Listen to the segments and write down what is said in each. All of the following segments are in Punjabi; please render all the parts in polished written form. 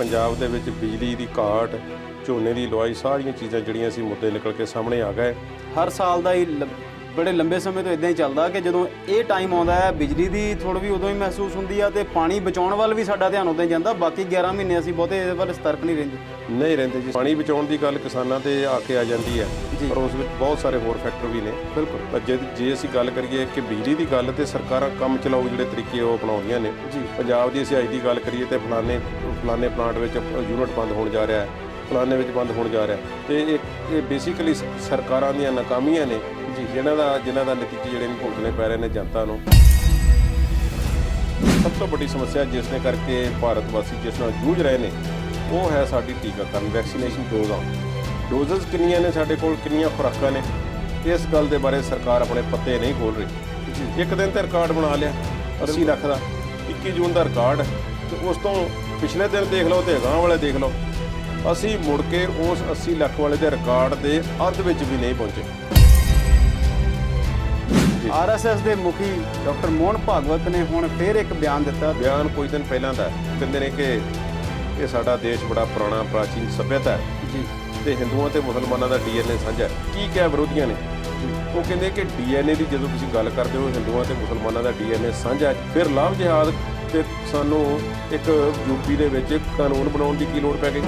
ਪੰਜਾਬ ਦੇ ਵਿੱਚ ਬਿਜਲੀ ਦੀ ਘਾਟ, ਝੋਨੇ ਦੀ ਲਵਾਈ, ਸਾਰੀਆਂ ਚੀਜ਼ਾਂ ਜਿਹੜੀਆਂ ਸੀ ਮੁੱਦੇ ਨਿਕਲ ਕੇ ਸਾਹਮਣੇ ਆ ਗਏ। ਹਰ ਸਾਲ ਦਾ ਹੀ ਬੜੇ ਲੰਬੇ ਸਮੇਂ ਤੋਂ ਇਦਾਂ ਹੀ ਚੱਲਦਾ ਕਿ ਜਦੋਂ ਇਹ ਟਾਈਮ ਆਉਂਦਾ ਹੈ ਬਿਜਲੀ ਦੀ ਥੋੜ੍ਹ ਵੀ ਉਦੋਂ ਹੀ ਮਹਿਸੂਸ ਹੁੰਦੀ ਆ ਤੇ ਪਾਣੀ ਬਚਾਉਣ ਵੱਲ ਵੀ ਸਾਡਾ ਧਿਆਨ ਉਦੋਂ ਹੀ ਜਾਂਦਾ। ਬਾਕੀ 11 ਮਹੀਨੇ ਅਸੀਂ ਬਹੁਤੇ ਇਹਦੇ ਵੱਲ ਸਤਰਕ ਨਹੀਂ ਰਹਿੰਦੇ ਜੀ। ਪਾਣੀ ਬਚਾਉਣ ਦੀ ਗੱਲ ਕਿਸਾਨਾਂ ਤੇ ਆ ਕੇ ਆ ਜਾਂਦੀ ਹੈ, ਪਰ ਉਸ ਵਿੱਚ ਬਹੁਤ ਸਾਰੇ ਹੋਰ ਫੈਕਟਰ ਵੀ ਨੇ। ਬਿਲਕੁਲ। ਪਰ ਜੇ ਅਸੀਂ ਗੱਲ ਕਰੀਏ ਕਿ ਬਿਜਲੀ ਦੀ ਗੱਲ, ਤੇ ਸਰਕਾਰਾਂ ਕੰਮ ਚਲਾਊ ਜਿਹੜੇ ਤਰੀਕੇ ਉਹ ਅਪਣਾਉਂਦੀਆਂ ਨੇ ਜੀ। ਪੰਜਾਬ ਦੀ ਅਸੀਂ ਅੱਜ ਦੀ ਗੱਲ ਕਰੀਏ ਤੇ ਫਲਾਣੇ ਪਲਾਂਟ ਵਿੱਚ ਯੂਨਿਟ ਬੰਦ ਹੋਣ ਜਾ ਰਿਹਾ ਹੈ, ਫਲਾਣੇ ਵਿੱਚ ਬੰਦ ਹੋਣ ਜਾ ਰਿਹਾ, ਤੇ ਇਹ ਬੇਸਿਕਲੀ ਸਰਕਾਰਾਂ ਦੀਆਂ ਨਾਕਾਮੀਆਂ ਨੇ ਜੀ, ਜਿਨ੍ਹਾਂ ਦਾ ਨਤੀਜੇ ਜਿਹੜੇ ਭੁਗਤਣੇ ਪੈ ਰਹੇ ਨੇ ਜਨਤਾ ਨੂੰ। ਸਭ ਤੋਂ ਵੱਡੀ ਸਮੱਸਿਆ ਜਿਸ ਨੇ ਕਰਕੇ ਭਾਰਤ ਵਾਸੀ ਜਿਸ ਨਾਲ ਜੂਝ ਰਹੇ ਨੇ ਉਹ ਹੈ ਸਾਡੀ ਟੀਕਾਕਰਨ, ਵੈਕਸੀਨੇਸ਼ਨ ਡੋਜ਼ਸ ਕਿੰਨੀਆਂ ਨੇ ਸਾਡੇ ਕੋਲ, ਕਿੰਨੀਆਂ ਖੁਰਾਕਾਂ ਨੇ, ਇਸ ਗੱਲ ਦੇ ਬਾਰੇ ਸਰਕਾਰ ਆਪਣੇ ਪੱਤੇ ਨਹੀਂ ਖੋਲ੍ਹ ਰਹੀ ਜੀ। ਇੱਕ ਦਿਨ ਤੇ ਰਿਕਾਰਡ ਬਣਾ ਲਿਆ 80 ਲੱਖ ਦਾ, 21 ਜੂਨ ਦਾ ਰਿਕਾਰਡ, ਤੇ ਉਸ ਤੋਂ ਪਿਛਲੇ ਦਿਨ ਦੇਖ ਲਓ ਤੇ ਅਗਾਂਹ ਵਾਲੇ ਦੇਖ ਲਓ, ਅਸੀਂ ਮੁੜ ਕੇ ਉਸ 80 ਲੱਖ ਵਾਲੇ ਦੇ ਰਿਕਾਰਡ ਦੇ ਅੱਧ ਵਿੱਚ ਵੀ ਨਹੀਂ ਪਹੁੰਚੇ। RSS ਦੇ ਮੁਖੀ ਡਾਕਟਰ ਮੋਹਨ ਭਾਗਵਤ ਨੇ ਹੁਣ ਫਿਰ ਇੱਕ ਬਿਆਨ ਦਿੱਤਾ। ਬਿਆਨ ਕੁਝ ਦਿਨ ਪਹਿਲਾਂ ਦਾ ਕਹਿੰਦੇ ਨੇ ਕਿ ਇਹ ਸਾਡਾ ਦੇਸ਼ ਬੜਾ ਪੁਰਾਣਾ ਪ੍ਰਾਚੀਨ ਸੱਭਿਅਤਾ ਹੈ ਜੀ, ਤੇ ਹਿੰਦੂਆਂ ਤੇ ਮੁਸਲਮਾਨਾਂ ਦਾ DNA ਸਾਂਝਾ ਹੈ। ਕੀ ਕਿਹਾ ਵਿਰੋਧੀਆਂ ਨੇ? ਉਹ ਕਹਿੰਦੇ ਕਿ DNA ਦੀ ਜਦੋਂ ਤੁਸੀਂ ਗੱਲ ਕਰਦੇ ਹੋ ਹਿੰਦੂਆਂ ਤੇ ਮੁਸਲਮਾਨਾਂ ਦਾ DNA ਸਾਂਝਾ ਹੈ, ਫਿਰ ਲਾਭ ਜਿਹਾਦ ਤੇ ਸਾਨੂੰ ਇੱਕ ਯੂਪੀ ਦੇ ਵਿੱਚ ਕਾਨੂੰਨ ਬਣਾਉਣ ਦੀ ਕੀ ਲੋੜ ਪੈ ਗਈ?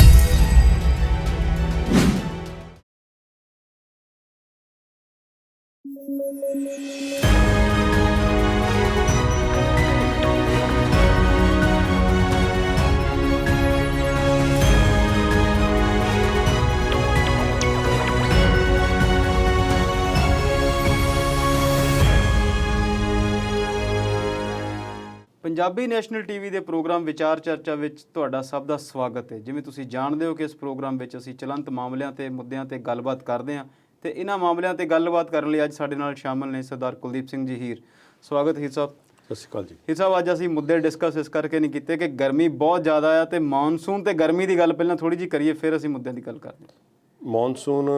ਪੰਜਾਬੀ ਨੈਸ਼ਨਲ ਟੀਵੀ ਦੇ ਪ੍ਰੋਗਰਾਮ ਵਿਚਾਰ ਚਰਚਾ ਵਿੱਚ ਤੁਹਾਡਾ ਸਭ ਦਾ ਸਵਾਗਤ ਹੈ। ਜਿਵੇਂ ਤੁਸੀਂ ਜਾਣਦੇ ਹੋ ਕਿ ਇਸ ਪ੍ਰੋਗਰਾਮ ਵਿੱਚ ਅਸੀਂ ਚਲੰਤ ਮਾਮਲਿਆਂ ਤੇ ਮੁੱਦਿਆਂ ਤੇ ਗੱਲਬਾਤ ਕਰਦੇ ਹਾਂ, ਤੇ ਇਹਨਾਂ ਮਾਮਲਿਆਂ ਤੇ ਗੱਲਬਾਤ ਕਰਨ ਲਈ ਅੱਜ ਸਾਡੇ ਨਾਲ ਸ਼ਾਮਲ ਨੇ ਸਰਦਾਰ ਕੁਲਦੀਪ ਸਿੰਘ ਜੀ ਹੀਰ। ਸਵਾਗਤ ਹੀਰ ਸਾਹਿਬ। ਸਤਿ ਸ਼੍ਰੀ ਅਕਾਲ ਜੀ। ਹੀਰ ਸਾਹਿਬ, ਅੱਜ ਅਸੀਂ ਮੁੱਦੇ ਡਿਸਕਸ ਇਸ ਕਰਕੇ ਨਹੀਂ ਕੀਤੇ ਕਿ ਗਰਮੀ ਬਹੁਤ ਜ਼ਿਆਦਾ ਆ, ਤੇ ਮੌਨਸੂਨ ਤੇ ਗਰਮੀ ਦੀ ਗੱਲ ਪਹਿਲਾਂ ਥੋੜ੍ਹੀ ਜਿਹੀ ਕਰੀਏ, ਫਿਰ ਅਸੀਂ ਮੁੱਦਿਆਂ ਦੀ ਗੱਲ ਕਰਦੇ ਹਾਂ। ਮੌਨਸੂਨ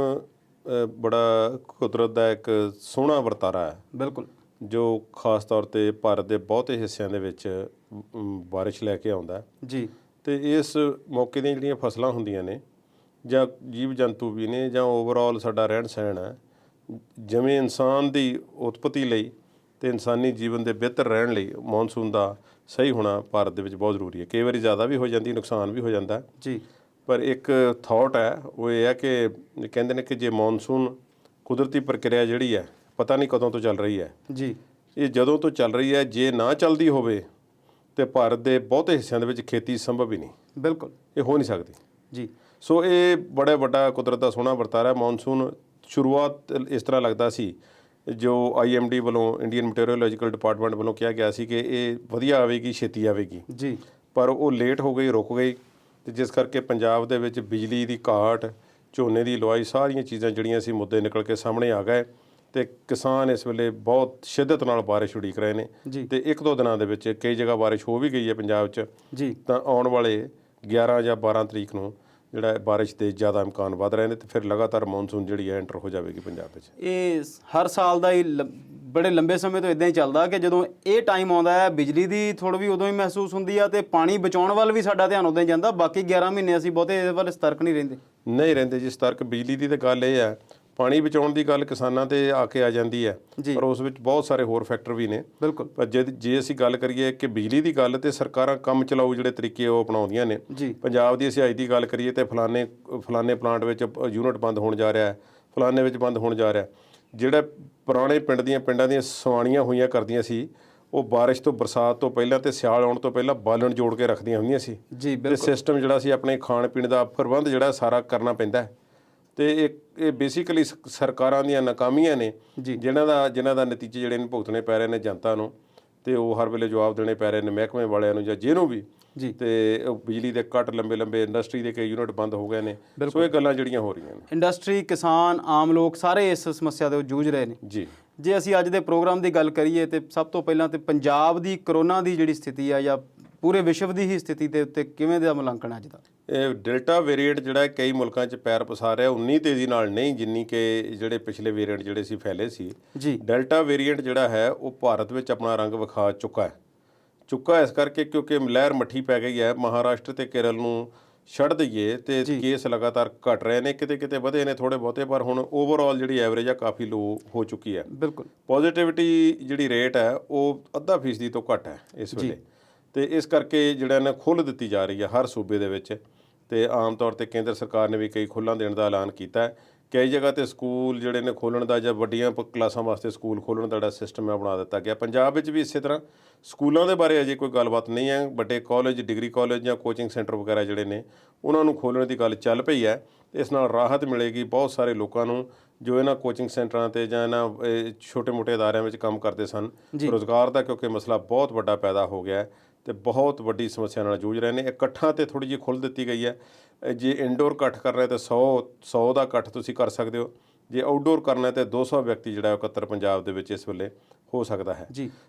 ਬੜਾ ਕੁਦਰਤ ਦਾ ਇੱਕ ਸੋਹਣਾ ਵਰਤਾਰਾ ਹੈ। ਬਿਲਕੁਲ। ਜੋ ਖਾਸ ਤੌਰ 'ਤੇ ਭਾਰਤ ਦੇ ਬਹੁਤੇ ਹਿੱਸਿਆਂ ਦੇ ਵਿੱਚ ਬਾਰਿਸ਼ ਲੈ ਕੇ ਆਉਂਦਾ ਜੀ, ਅਤੇ ਇਸ ਮੌਕੇ ਦੀਆਂ ਜਿਹੜੀਆਂ ਫਸਲਾਂ ਹੁੰਦੀਆਂ ਨੇ ਜਾਂ ਜੀਵ ਜੰਤੂ ਵੀ ਨੇ ਜਾਂ ਓਵਰਆਲ ਸਾਡਾ ਰਹਿਣ ਸਹਿਣ ਹੈ, ਜਿਵੇਂ ਇਨਸਾਨ ਦੀ ਉਤਪਤੀ ਲਈ ਅਤੇ ਇਨਸਾਨੀ ਜੀਵਨ ਦੇ ਬਿਹਤਰ ਰਹਿਣ ਲਈ ਮੌਨਸੂਨ ਦਾ ਸਹੀ ਹੋਣਾ ਭਾਰਤ ਦੇ ਵਿੱਚ ਬਹੁਤ ਜ਼ਰੂਰੀ ਹੈ। ਕਈ ਵਾਰੀ ਜ਼ਿਆਦਾ ਵੀ ਹੋ ਜਾਂਦੀ, ਨੁਕਸਾਨ ਵੀ ਹੋ ਜਾਂਦਾ ਜੀ, ਪਰ ਇੱਕ ਥਾਟ ਹੈ ਉਹ ਇਹ ਹੈ ਕਿ ਕਹਿੰਦੇ ਨੇ ਕਿ ਜੇ ਮੌਨਸੂਨ ਕੁਦਰਤੀ ਪ੍ਰਕਿਰਿਆ ਜਿਹੜੀ ਹੈ ਪਤਾ ਨਹੀਂ ਕਦੋਂ ਤੋਂ ਚੱਲ ਰਹੀ ਹੈ ਜੀ, ਇਹ ਜਦੋਂ ਤੋਂ ਚੱਲ ਰਹੀ ਹੈ, ਜੇ ਨਾ ਚੱਲਦੀ ਹੋਵੇ ਤਾਂ ਭਾਰਤ ਦੇ ਬਹੁਤੇ ਹਿੱਸਿਆਂ ਦੇ ਵਿੱਚ ਖੇਤੀ ਸੰਭਵ ਹੀ ਨਹੀਂ। ਬਿਲਕੁਲ, ਇਹ ਹੋ ਨਹੀਂ ਸਕਦੀ ਜੀ। ਸੋ ਇਹ ਬੜਾ ਵੱਡਾ ਕੁਦਰਤ ਦਾ ਸੋਹਣਾ ਵਰਤਾਰਾ। ਮੌਨਸੂਨ ਸ਼ੁਰੂਆਤ ਇਸ ਤਰ੍ਹਾਂ ਲੱਗਦਾ ਸੀ, ਜੋ IMD ਵੱਲੋਂ, ਇੰਡੀਅਨ ਮੈਟੀਓਰੋਲੋਜੀਕਲ ਡਿਪਾਰਟਮੈਂਟ ਵੱਲੋਂ ਕਿਹਾ ਗਿਆ ਸੀ ਕਿ ਇਹ ਵਧੀਆ ਆਵੇਗੀ, ਛੇਤੀ ਆਵੇਗੀ ਜੀ, ਪਰ ਉਹ ਲੇਟ ਹੋ ਗਈ, ਰੁਕ ਗਈ, ਅਤੇ ਜਿਸ ਕਰਕੇ ਪੰਜਾਬ ਦੇ ਵਿੱਚ ਬਿਜਲੀ ਦੀ ਘਾਟ, ਝੋਨੇ ਦੀ ਲਵਾਈ, ਸਾਰੀਆਂ ਚੀਜ਼ਾਂ ਜਿਹੜੀਆਂ ਸੀ ਮੁੱਦੇ ਨਿਕਲ ਕੇ ਸਾਹਮਣੇ ਆ ਗਏ, ਅਤੇ ਕਿਸਾਨ ਇਸ ਵੇਲੇ ਬਹੁਤ ਸ਼ਿੱਦਤ ਨਾਲ ਬਾਰਿਸ਼ ਉਡੀਕ ਰਹੇ ਨੇ ਜੀ। ਅਤੇ 1-2 ਦਿਨਾਂ ਦੇ ਵਿੱਚ ਕਈ ਜਗ੍ਹਾ ਬਾਰਿਸ਼ ਹੋ ਵੀ ਗਈ ਹੈ ਪੰਜਾਬ 'ਚ ਜੀ। ਤਾਂ ਆਉਣ ਵਾਲੇ 11 ਜਾਂ 12 ਤਰੀਕ ਨੂੰ ਜਿਹੜਾ ਬਾਰਿਸ਼ ਦੇ ਜ਼ਿਆਦਾ ਇਮਕਾਨ ਵੱਧ ਰਹੇ ਨੇ, ਅਤੇ ਫਿਰ ਲਗਾਤਾਰ ਮੌਨਸੂਨ ਜਿਹੜੀ ਹੈ ਐਂਟਰ ਹੋ ਜਾਵੇਗੀ ਪੰਜਾਬ ਵਿੱਚ। ਇਹ ਹਰ ਸਾਲ ਦਾ ਹੀ ਬੜੇ ਲੰਬੇ ਸਮੇਂ ਤੋਂ ਇਦਾਂ ਹੀ ਚੱਲਦਾ ਕਿ ਜਦੋਂ ਇਹ ਟਾਈਮ ਆਉਂਦਾ ਹੈ ਬਿਜਲੀ ਦੀ ਥੋੜ੍ਹ ਵੀ ਉਦੋਂ ਹੀ ਮਹਿਸੂਸ ਹੁੰਦੀ ਆ, ਤੇ ਪਾਣੀ ਬਚਾਉਣ ਵੱਲ ਵੀ ਸਾਡਾ ਧਿਆਨ ਉਦੋਂ ਹੀ ਜਾਂਦਾ। ਬਾਕੀ 11 ਮਹੀਨੇ ਅਸੀਂ ਬਹੁਤੇ ਇਹਦੇ ਵੱਲ ਸਤਰਕ ਨਹੀਂ ਰਹਿੰਦੇ ਜੀ। ਸਤਰਕ ਬਿਜਲੀ ਦੀ ਤਾਂ ਗੱਲ ਇਹ ਹੈ, ਪਾਣੀ ਬਚਾਉਣ ਦੀ ਗੱਲ ਕਿਸਾਨਾਂ ਤੇ ਆ ਕੇ ਆ ਜਾਂਦੀ ਹੈ, ਪਰ ਉਸ ਵਿੱਚ ਬਹੁਤ ਸਾਰੇ ਹੋਰ ਫੈਕਟਰ ਵੀ ਨੇ। ਬਿਲਕੁਲ। ਪਰ ਜੇ ਅਸੀਂ ਗੱਲ ਕਰੀਏ ਕਿ ਬਿਜਲੀ ਦੀ ਗੱਲ, ਤੇ ਸਰਕਾਰਾਂ ਕੰਮ ਚਲਾਊ ਜਿਹੜੇ ਤਰੀਕੇ ਉਹ ਅਪਣਾਉਂਦੀਆਂ ਨੇ। ਪੰਜਾਬ ਦੀ ਅਸੀਂ ਅੱਜ ਦੀ ਗੱਲ ਕਰੀਏ ਤੇ ਫਲਾਣੇ ਪਲਾਂਟ ਵਿੱਚ ਯੂਨਿਟ ਬੰਦ ਹੋਣ ਜਾ ਰਿਹਾ ਹੈ, ਫਲਾਣੇ ਵਿੱਚ ਬੰਦ ਹੋਣ ਜਾ ਰਿਹਾ। ਜਿਹੜਾ ਪੁਰਾਣੇ ਪਿੰਡਾਂ ਦੀਆਂ ਸਵਾਣੀਆਂ ਹੋਈਆਂ ਕਰਦੀਆਂ ਸੀ, ਉਹ ਬਾਰਿਸ਼ ਤੋਂ, ਬਰਸਾਤ ਤੋਂ ਪਹਿਲਾਂ ਤੇ ਸਿਆਲ ਆਉਣ ਤੋਂ ਪਹਿਲਾਂ ਬਾਲਣ ਜੋੜ ਕੇ ਰੱਖਦੀਆਂ ਹੁੰਦੀਆਂ ਸੀ ਜੀ। ਤੇ ਸਿਸਟਮ ਜਿਹੜਾ ਸੀ ਆਪਣੇ ਖਾਣ ਪੀਣ ਦਾ ਪ੍ਰਬੰਧ ਜਿਹੜਾ ਸਾਰਾ ਕਰਨਾ ਪੈਂਦਾ ਹੈ, ਅਤੇ ਇਹ ਬੇਸਿਕਲੀ ਸਰਕਾਰਾਂ ਦੀਆਂ ਨਾਕਾਮੀਆਂ ਨੇ ਜਿਨ੍ਹਾਂ ਦਾ ਨਤੀਜੇ ਜਿਹੜੇ ਨੇ ਭੁਗਤਣੇ ਪੈ ਰਹੇ ਨੇ ਜਨਤਾ ਨੂੰ, ਅਤੇ ਉਹ ਹਰ ਵੇਲੇ ਜਵਾਬ ਦੇਣੇ ਪੈ ਰਹੇ ਨੇ ਮਹਿਕਮੇ ਵਾਲਿਆਂ ਨੂੰ ਜਾਂ ਜਿਹਨੂੰ ਵੀ ਜੀ। ਅਤੇ ਬਿਜਲੀ ਦੇ ਕੱਟ ਲੰਬੇ ਇੰਡਸਟਰੀ ਦੇ ਕਈ ਯੂਨਿਟ ਬੰਦ ਹੋ ਗਏ ਨੇ। ਸੋ ਇਹ ਗੱਲਾਂ ਜਿਹੜੀਆਂ ਹੋ ਰਹੀਆਂ ਨੇ, ਇੰਡਸਟਰੀ, ਕਿਸਾਨ, ਆਮ ਲੋਕ ਸਾਰੇ ਇਸ ਸਮੱਸਿਆ ਦੇ ਜੂਝ ਰਹੇ ਨੇ ਜੀ। ਜੇ ਅਸੀਂ ਅੱਜ ਦੇ ਪ੍ਰੋਗਰਾਮ ਦੀ ਗੱਲ ਕਰੀਏ ਤਾਂ ਸਭ ਤੋਂ ਪਹਿਲਾਂ ਤਾਂ ਪੰਜਾਬ ਦੀ ਕਰੋਨਾ ਦੀ ਜਿਹੜੀ ਸਥਿਤੀ ਆ ਜਾਂ ਪੂਰੇ ਵਿਸ਼ਵ ਦੀ ਹੀ ਸਥਿਤੀ ਦੇ ਉੱਤੇ ਕਿਵੇਂ ਦਾ ਮੁਲਾਂਕਣ ਅੱਜ ਦਾ? ਇਹ ਡੈਲਟਾ ਵੇਰੀਐਂਟ ਜਿਹੜਾ ਕਈ ਮੁਲਕਾਂ 'ਚ ਪੈਰ ਪਸਾਰ ਰਿਹਾ, ਉਨੀ ਤੇਜ਼ੀ ਨਾਲ ਨਹੀਂ ਜਿੰਨੀ ਕਿ ਜਿਹੜੇ ਪਿਛਲੇ ਵੇਰੀਐਂਟ ਜਿਹੜੇ ਸੀ ਫੈਲੇ ਸੀ ਜੀ। ਡੈਲਟਾ ਵੇਰੀਐਂਟ ਜਿਹੜਾ ਹੈ ਉਹ ਭਾਰਤ ਵਿੱਚ ਆਪਣਾ ਰੰਗ ਵਿਖਾ ਚੁੱਕਾ ਇਸ ਕਰਕੇ ਕਿਉਂਕਿ ਲਹਿਰ ਮੱਠੀ ਪੈ ਗਈ ਹੈ। ਮਹਾਰਾਸ਼ਟਰ ਅਤੇ ਕੇਰਲ ਨੂੰ ਛੱਡ ਦਈਏ ਤੇ ਕੇਸ ਲਗਾਤਾਰ ਘਟ ਰਹੇ ਨੇ, ਕਿਤੇ ਕਿਤੇ ਵਧੇ ਨੇ ਥੋੜੇ ਬਹੁਤੇ, ਪਰ ਹੁਣ ਓਵਰਆਲ ਜਿਹੜੀ ਐਵਰੇਜ ਆ ਕਾਫੀ ਲੋ ਹੋ ਚੁੱਕੀ ਹੈ। ਬਿਲਕੁਲ ਪੋਜ਼ਿਟਿਵਿਟੀ ਜਿਹੜੀ ਰੇਟ ਹੈ ਉਹ 0.5% ਤੋਂ ਘੱਟ ਹੈ ਇਸ ਵੇਲੇ, ਤੇ ਇਸ ਕਰਕੇ ਜਿਹੜਾ ਇਹਨਾਂ ਖੁੱਲ੍ਹ ਦਿੱਤੀ ਜਾ ਰਹੀ ਹੈ ਹਰ ਸੂਬੇ ਦੇ ਵਿੱਚ। ਤੇ ਆਮ ਤੌਰ ਤੇ ਕੇਂਦਰ ਸਰਕਾਰ ਨੇ ਵੀ ਕਈ ਖੁੱਲ੍ਹਾਂ ਦੇਣ ਦਾ ਐਲਾਨ ਕੀਤਾ ਹੈ। ਕਈ ਜਗ੍ਹਾ ਤੇ ਸਕੂਲ ਜਿਹੜੇ ਨੇ ਖੋਲ੍ਹਣ ਦਾ ਜਾਂ ਵੱਡੀਆਂ ਕਲਾਸਾਂ ਵਾਸਤੇ ਸਕੂਲ ਖੋਲ੍ਹਣ ਦਾ ਜਿਹੜਾ ਸਿਸਟਮ ਹੈ ਬਣਾ ਦਿੱਤਾ ਗਿਆ। ਪੰਜਾਬ ਵਿੱਚ ਵੀ ਇਸੇ ਤਰ੍ਹਾਂ ਸਕੂਲਾਂ ਦੇ ਬਾਰੇ ਅਜੇ ਕੋਈ ਗੱਲਬਾਤ ਨਹੀਂ ਹੈ। ਵੱਡੇ ਕਾਲਜ, ਡਿਗਰੀ ਕਾਲਜ ਜਾਂ ਕੋਚਿੰਗ ਸੈਂਟਰ ਵਗੈਰਾ ਜਿਹੜੇ ਨੇ ਉਹਨਾਂ ਨੂੰ ਖੋਲ੍ਹਣ ਦੀ ਗੱਲ ਚੱਲ ਪਈ ਹੈ। ਇਸ ਨਾਲ ਰਾਹਤ ਮਿਲੇਗੀ ਬਹੁਤ ਸਾਰੇ ਲੋਕਾਂ ਨੂੰ ਜੋ ਇਹਨਾਂ ਕੋਚਿੰਗ ਸੈਂਟਰਾਂ 'ਤੇ ਜਾਂ ਇਹਨਾਂ ਛੋਟੇ-ਮੋਟੇ ਅਦਾਰਿਆਂ ਵਿੱਚ ਕੰਮ ਕਰਦੇ ਸਨ। ਰੁਜ਼ਗਾਰ ਦਾ ਕਿਉਂਕਿ ਮਸਲਾ ਬਹੁਤ ਵੱਡਾ ਪੈਦਾ ਹੋ ਗਿਆ ਹੈ ਤੇ ਬਹੁਤ ਵੱਡੀ ਸਮੱਸਿਆ ਨਾਲ ਜੂਝ ਰਹੇ ਨੇ। ਇਕੱਠਾਂ 'ਤੇ ਥੋੜ੍ਹੀ ਜਿਹੀ ਖੁੱਲ੍ਹ ਦਿੱਤੀ ਗਈ ਹੈ। ਜੇ ਇਨਡੋਰ ਇਕੱਠ ਕਰਨਾ ਹੈ ਤਾਂ 100 ਦਾ ਇਕੱਠ ਤੁਸੀਂ ਕਰ ਸਕਦੇ ਹੋ। ਜੇ ਆਊਟਡੋਰ ਕਰਨਾ ਤੇ 200 ਵਿਅਕਤੀ ਜਿਹੜਾ ਇਕੱਤਰ ਪੰਜਾਬ ਦੇ ਵਿੱਚ ਇਸ ਵੇਲੇ ਹੋ ਸਕਦਾ ਹੈ।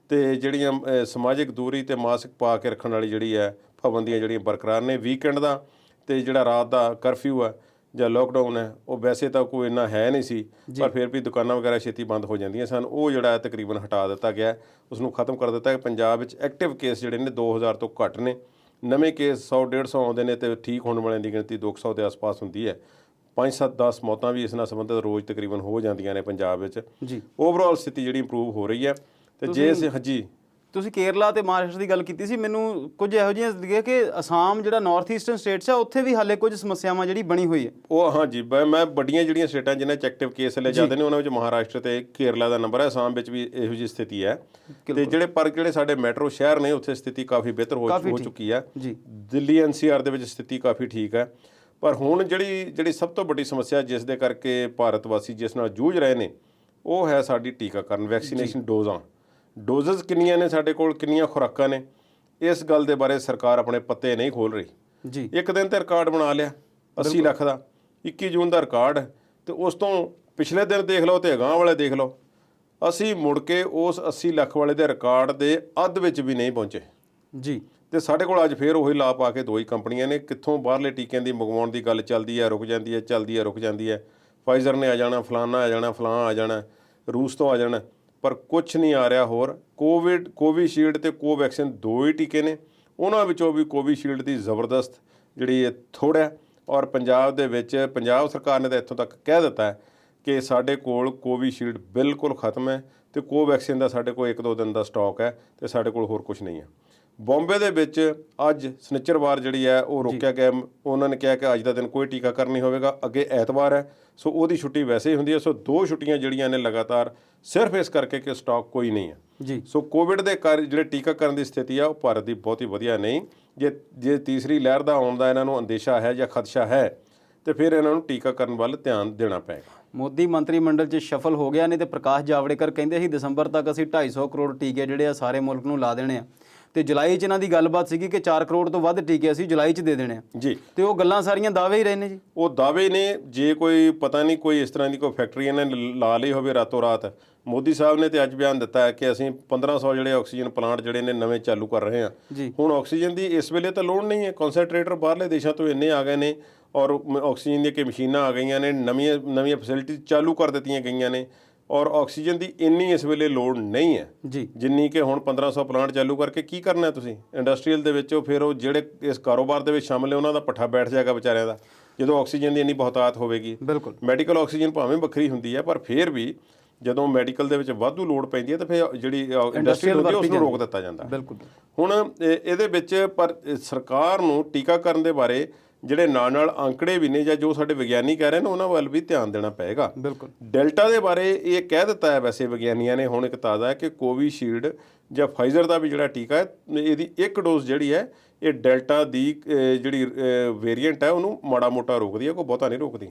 ਤੇ ਜਿਹੜੀਆਂ ਸਮਾਜਿਕ ਦੂਰੀ ਤੇ ਮਾਸਕ ਪਾ ਕੇ ਰੱਖਣ ਵਾਲੀ ਜਿਹੜੀ ਹੈ ਪਾਬੰਦੀਆਂ ਜਿਹੜੀਆਂ ਬਰਕਰਾਰ ਨੇ। ਵੀਕਐਂਡ ਦਾ ਤੇ ਜਿਹੜਾ ਰਾਤ ਦਾ ਕਰਫਿਊ ਹੈ ਜਾਂ ਲੋਕਡਾਊਨ ਹੈ ਉਹ ਵੈਸੇ ਤਾਂ ਕੋਈ ਇੰਨਾ ਹੈ ਨਹੀਂ ਸੀ, ਪਰ ਫਿਰ ਵੀ ਦੁਕਾਨਾਂ ਵਗੈਰਾ ਛੇਤੀ ਬੰਦ ਹੋ ਜਾਂਦੀਆਂ ਸਨ। ਉਹ ਜਿਹੜਾ ਤਕਰੀਬਨ ਹਟਾ ਦਿੱਤਾ ਗਿਆ, ਉਸ ਨੂੰ ਖਤਮ ਕਰ ਦਿੱਤਾ। ਪੰਜਾਬ ਵਿੱਚ ਐਕਟਿਵ ਕੇਸ ਜਿਹੜੇ ਨੇ 2000 ਤੋਂ ਘੱਟ ਨੇ। ਨਵੇਂ ਕੇਸ 100-150 ਆਉਂਦੇ ਨੇ ਤੇ ਠੀਕ ਹੋਣ ਵਾਲਿਆਂ ਦੀ ਗਿਣਤੀ 200 ਦੇ ਆਸ-ਪਾਸ ਹੁੰਦੀ ਹੈ। 5-7-10 ਮੌਤਾਂ ਵੀ ਇਸ ਨਾਲ ਸੰਬੰਧਿਤ ਰੋਜ਼ ਤਕਰੀਬਨ ਹੋ ਜਾਂਦੀਆਂ ਨੇ ਪੰਜਾਬ ਵਿੱਚ। ਓਵਰਆਲ ਸਥਿਤੀ ਜਿਹੜੀ ਇੰਪਰੂਵ ਹੋ ਰਹੀ ਹੈ। ਤੇ ਜੇ ਅਸੀਂ ਤੁਸੀਂ ਕੇਰਲਾ ਤੇ ਮਹਾਰਾਸ਼ਟਰ ਦੀ ਗੱਲ ਕੀਤੀ ਸੀ, ਮੈਨੂੰ ਕੁਝ ਇਹੋ ਜਿਹੀਆਂ ਲੱਗਿਆ ਕਿ ਅਸਾਮ ਜਿਹੜਾ ਨਾਰਥ ਈਸਟਰਨ ਸਟੇਟਸ ਆ ਉੱਥੇ ਵੀ ਹਾਲੇ ਕੁਝ ਸਮੱਸਿਆਵਾਂ ਜਿਹੜੀ ਬਣੀ ਹੋਈ ਹੈ। ਉਹ ਹਾਂਜੀ, ਮੈਂ ਵੱਡੀਆਂ ਜਿਹੜੀਆਂ ਸਟੇਟਾਂ ਜਿਨ੍ਹਾਂ 'ਚ ਐਕਟਿਵ ਕੇਸ ਲੈ ਜਾਂਦੇ ਨੇ ਉਹਨਾਂ ਵਿੱਚ ਮਹਾਰਾਸ਼ਟਰ ਤੇ ਕੇਰਲਾ ਦਾ ਨੰਬਰ ਹੈ। ਅਸਾਮ ਵਿੱਚ ਵੀ ਇਹੋ ਜਿਹੀ ਸਥਿਤੀ ਹੈ। ਤੇ ਜਿਹੜੇ ਸਾਡੇ ਮੈਟਰੋ ਸ਼ਹਿਰ ਨੇ ਉੱਥੇ ਸਥਿਤੀ ਕਾਫੀ ਬਿਹਤਰ ਹੋ ਚੁੱਕੀ ਹੈ। ਦਿੱਲੀ NCR ਦੇ ਵਿੱਚ ਸਥਿਤੀ ਕਾਫੀ ਠੀਕ ਹੈ। ਪਰ ਹੁਣ ਜਿਹੜੀ ਸਭ ਤੋਂ ਵੱਡੀ ਸਮੱਸਿਆ ਜਿਸ ਦੇ ਕਰਕੇ ਭਾਰਤ ਵਾਸੀ ਜਿਸ ਨਾਲ ਜੂਝ ਰਹੇ ਨੇ ਉਹ ਹੈ ਸਾਡੀ ਟੀਕਾਕਰਨ, ਵੈਕਸੀਨੇਸ਼ਨ ਡੋਜ਼ਸ ਕਿੰਨੀਆਂ ਨੇ ਸਾਡੇ ਕੋਲ, ਕਿੰਨੀਆਂ ਖੁਰਾਕਾਂ ਨੇ, ਇਸ ਗੱਲ ਦੇ ਬਾਰੇ ਸਰਕਾਰ ਆਪਣੇ ਪੱਤੇ ਨਹੀਂ ਖੋਲ੍ਹ ਰਹੀ। ਇੱਕ ਦਿਨ ਤੇ ਰਿਕਾਰਡ ਬਣਾ ਲਿਆ 80 ਲੱਖ ਦਾ, 21 ਜੂਨ ਦਾ ਰਿਕਾਰਡ, ਤੇ ਉਸ ਤੋਂ ਪਿਛਲੇ ਦਿਨ ਦੇਖ ਲਓ ਤੇ ਅਗਾਂਹ ਵਾਲੇ ਦੇਖ ਲਓ। ਅਸੀਂ ਮੁੜ ਕੇ ਉਸ 80 ਲੱਖ ਵਾਲੇ ਦੇ ਰਿਕਾਰਡ ਦੇ ਅੱਧ ਵਿੱਚ ਵੀ ਨਹੀਂ ਪਹੁੰਚੇ। ਤੇ ਸਾਡੇ ਕੋਲ ਅੱਜ ਫੇਰ ਉਹੀ ਲਾ ਪਾ ਕੇ ਦੋ ਹੀ ਕੰਪਨੀਆਂ ਨੇ। ਕਿੱਥੋਂ ਬਾਹਰਲੇ ਟੀਕਿਆਂ ਦੀ ਮੰਗਵਾਉਣ ਦੀ ਗੱਲ ਚੱਲਦੀ ਹੈ, ਰੁਕ ਜਾਂਦੀ ਹੈ, ਚੱਲਦੀ ਹੈ, ਰੁਕ ਜਾਂਦੀ ਹੈ। ਫਾਈਜ਼ਰ ਨੇ ਆ ਜਾਣਾ, ਫਲਾਨਾ ਆ ਜਾਣਾ, ਫਲਾਂ ਆ ਜਾਣਾ, ਰੂਸ ਤੋਂ ਆ ਜਾਣਾ, ਪਰ ਕੁਛ ਨਹੀਂ ਆ ਰਿਹਾ ਹੋਰ। ਕੋਵੀਸ਼ੀਲਡ ਤੇ ਕੋਵੈਕਸਿਨ ਦੋ ਹੀ ਟੀਕੇ ਨੇ, ਉਹਨਾਂ ਵਿੱਚੋਂ ਵੀ ਕੋਵੀਸ਼ੀਲਡ ਦੀ ਜ਼ਬਰਦਸਤ ਜਿਹੜੀ ਥੋੜ੍ਹਾ ਹੈ। ਔਰ ਪੰਜਾਬ ਦੇ ਵਿੱਚ ਪੰਜਾਬ ਸਰਕਾਰ ਨੇ ਤਾਂ ਇੱਥੋਂ ਤੱਕ ਕਹਿ ਦਿੱਤਾ ਹੈ ਕਿ ਸਾਡੇ ਕੋਲ ਕੋਵੀਸ਼ੀਲਡ ਬਿਲਕੁਲ ਖਤਮ ਹੈ ਤੇ ਕੋਵੈਕਸਿਨ ਦਾ ਸਾਡੇ ਕੋਲ 1-2 ਦਿਨ ਦਾ ਸਟਾਕ ਹੈ ਤੇ ਸਾਡੇ ਕੋਲ ਹੋਰ ਕੁਛ ਨਹੀਂ ਹੈ। ਬੰਬੇ ਦੇ ਵਿੱਚ ਅੱਜ ਸਨਿਚਰਵਾਰ ਜਿਹੜੀ ਹੈ ਉਹ ਰੋਕਿਆ ਗਿਆ। ਉਹਨਾਂ ਨੇ ਕਿਹਾ ਕਿ ਅੱਜ ਦਾ ਦਿਨ ਕੋਈ ਟੀਕਾਕਰਨ ਨਹੀਂ ਹੋਵੇਗਾ। ਅੱਗੇ ਐਤਵਾਰ ਹੈ, ਸੋ ਉਹਦੀ ਛੁੱਟੀ ਵੈਸੇ ਹੀ ਹੁੰਦੀ ਹੈ। ਸੋ 2 ਛੁੱਟੀਆਂ ਜਿਹੜੀਆਂ ਨੇ ਲਗਾਤਾਰ ਸਿਰਫ ਇਸ ਕਰਕੇ ਕਿ ਸਟਾਕ ਕੋਈ ਨਹੀਂ ਹੈ। ਸੋ ਕੋਵਿਡ ਦੇ ਜਿਹੜੇ ਟੀਕਾਕਰਨ ਦੀ ਸਥਿਤੀ ਆ ਉਹ ਭਾਰਤ ਦੀ ਬਹੁਤੀ ਵਧੀਆ ਨਹੀਂ। ਜੇ ਤੀਸਰੀ ਲਹਿਰ ਦਾ ਆਉਣ ਦਾ ਇਹਨਾਂ ਨੂੰ ਅੰਦੇਸ਼ਾ ਹੈ ਜਾਂ ਖਦਸ਼ਾ ਹੈ ਤੇ ਫਿਰ ਇਹਨਾਂ ਨੂੰ ਟੀਕਾਕਰਨ ਵੱਲ ਧਿਆਨ ਦੇਣਾ ਪਏਗਾ। ਮੋਦੀ ਮੰਤਰੀ ਮੰਡਲ 'ਚ ਸ਼ਫਲ ਹੋ ਗਿਆ, ਨਹੀਂ ਤੇ ਪ੍ਰਕਾਸ਼ ਜਾਵੜੇਕਰ ਕਹਿੰਦੇ ਸੀ ਦਸੰਬਰ ਤੱਕ ਅਸੀਂ 250 ਕਰੋੜ ਟੀਕੇ ਜਿਹੜੇ ਆ ਸਾਰੇ ਮੁਲਕ ਨੂੰ ਲਾ ਦੇਣੇ ਆ। ਤੇ ਜੁਲਾਈ 'ਚ ਇਹਨਾਂ ਦੀ ਗੱਲਬਾਤ ਸੀਗੀ ਕਿ 4 ਕਰੋੜ ਤੋਂ ਵੱਧ ਟੀਕੇ ਅਸੀਂ ਜੁਲਾਈ 'ਚ ਦੇ ਦੇਣੇ ਆ। ਤੇ ਉਹ ਗੱਲਾਂ ਸਾਰੀਆਂ ਦਾਅਵੇ ਹੀ ਰਹੇ ਨੇ। ਉਹ ਦਾਅਵੇ ਨੇ। ਜੇ ਕੋਈ ਪਤਾ ਨਹੀਂ ਕੋਈ ਇਸ ਤਰ੍ਹਾਂ ਦੀ ਕੋਈ ਫੈਕਟਰੀ ਇਹਨਾਂ ਨੇ ਲਾ ਲਈ ਹੋਵੇ ਰਾਤੋਂ ਰਾਤ। ਮੋਦੀ ਸਾਹਿਬ ਨੇ ਤੇ ਅੱਜ ਬਿਆਨ ਦਿੱਤਾ ਹੈ ਕਿ ਅਸੀਂ 1500 ਜਿਹੜੇ ਆਕਸੀਜਨ ਪਲਾਂਟ ਜਿਹੜੇ ਨੇ ਨਵੇਂ ਚਾਲੂ ਕਰ ਰਹੇ ਹਾਂ। ਹੁਣ ਆਕਸੀਜਨ ਦੀ ਇਸ ਵੇਲੇ ਤਾਂ ਲੋੜ ਨਹੀਂ ਹੈ। ਕਨਸੈਂਟਰੇਟਰ ਬਾਹਰਲੇ ਦੇਸ਼ਾਂ ਤੋਂ ਇੰਨੇ ਆ ਗਏ ਨੇ ਔਰ ਆਕਸੀਜਨ ਦੀਆਂ ਕਿ ਮਸ਼ੀਨਾਂ ਆ ਗਈਆਂ ਨੇ, ਨਵੀਆਂ ਫੈਸਿਲਿਟੀ ਚਾਲੂ ਕਰ ਦਿੱਤੀਆਂ ਗਈਆਂ ਨੇ ਔਰ ਆਕਸੀਜਨ ਦੀ ਇੰਨੀ ਇਸ ਵੇਲੇ ਲੋੜ ਨਹੀਂ ਹੈ ਜਿੰਨੀ ਕਿ ਹੁਣ 1500 ਪਲਾਂਟ ਚਾਲੂ ਕਰਕੇ ਕੀ ਕਰਨਾ ਤੁਸੀਂ ਇੰਡਸਟਰੀਅਲ ਦੇ ਵਿੱਚ। ਫਿਰ ਉਹ ਜਿਹੜੇ ਇਸ ਕਾਰੋਬਾਰ ਦੇ ਵਿੱਚ ਸ਼ਾਮਲ ਨੇ ਉਹਨਾਂ ਦਾ ਪੱਠਾ ਬੈਠ ਜਾਏਗਾ ਵਿਚਾਰਿਆਂ ਦਾ ਜਦੋਂ ਆਕਸੀਜਨ ਦੀ ਇੰਨੀ ਬਹੁਤਾਤ ਹੋਵੇਗੀ। ਮੈਡੀਕਲ ਆਕਸੀਜਨ ਭਾਵੇਂ ਵੱਖਰੀ ਹੁੰਦੀ ਹੈ, ਪਰ ਫਿਰ ਵੀ ਜਦੋਂ ਮੈਡੀਕਲ ਦੇ ਵਿੱਚ ਵਾਧੂ ਲੋੜ ਪੈਂਦੀ ਹੈ ਤਾਂ ਫਿਰ ਜਿਹੜੀ ਇੰਡਸਟਰੀਅਲ ਹੁੰਦੀ ਹੈ ਉਸ ਨੂੰ ਰੋਕ ਦਿੱਤਾ ਜਾਂਦਾ। ਹੁਣ ਇਹਦੇ ਵਿੱਚ ਪਰ ਸਰਕਾਰ ਨੂੰ ਟੀਕਾਕਰਨ ਦੇ ਬਾਰੇ ਜਿਹੜੇ ਨਾਲ ਅੰਕੜੇ ਵੀ ਨੇ ਜਾਂ ਜੋ ਸਾਡੇ ਵਿਗਿਆਨੀ ਕਹਿ ਰਹੇ ਨੇ ਉਹਨਾਂ ਵੱਲ ਵੀ ਧਿਆਨ ਦੇਣਾ ਪਏਗਾ। ਡੈਲਟਾ ਦੇ ਬਾਰੇ ਇਹ ਕਹਿ ਦਿੱਤਾ ਹੈ ਵੈਸੇ ਵਿਗਿਆਨੀਆਂ ਨੇ ਹੁਣ ਇੱਕ ਤਾਜ਼ਾ ਹੈ ਕਿ ਕੋਵੀਸ਼ੀਲਡ ਜਾਂ ਫਾਈਜ਼ਰ ਦਾ ਵੀ ਜਿਹੜਾ ਟੀਕਾ ਹੈ ਇਹਦੀ 1 ਡੋਜ਼ ਜਿਹੜੀ ਹੈ ਇਹ ਡੈਲਟਾ ਦੀ ਜਿਹੜੀ ਵੇਰੀਐਂਟ ਹੈ ਉਹਨੂੰ ਮਾੜਾ ਮੋਟਾ ਰੋਕਦੀ ਹੈ, ਕੋਈ ਬਹੁਤਾ ਨਹੀਂ ਰੋਕਦੀ।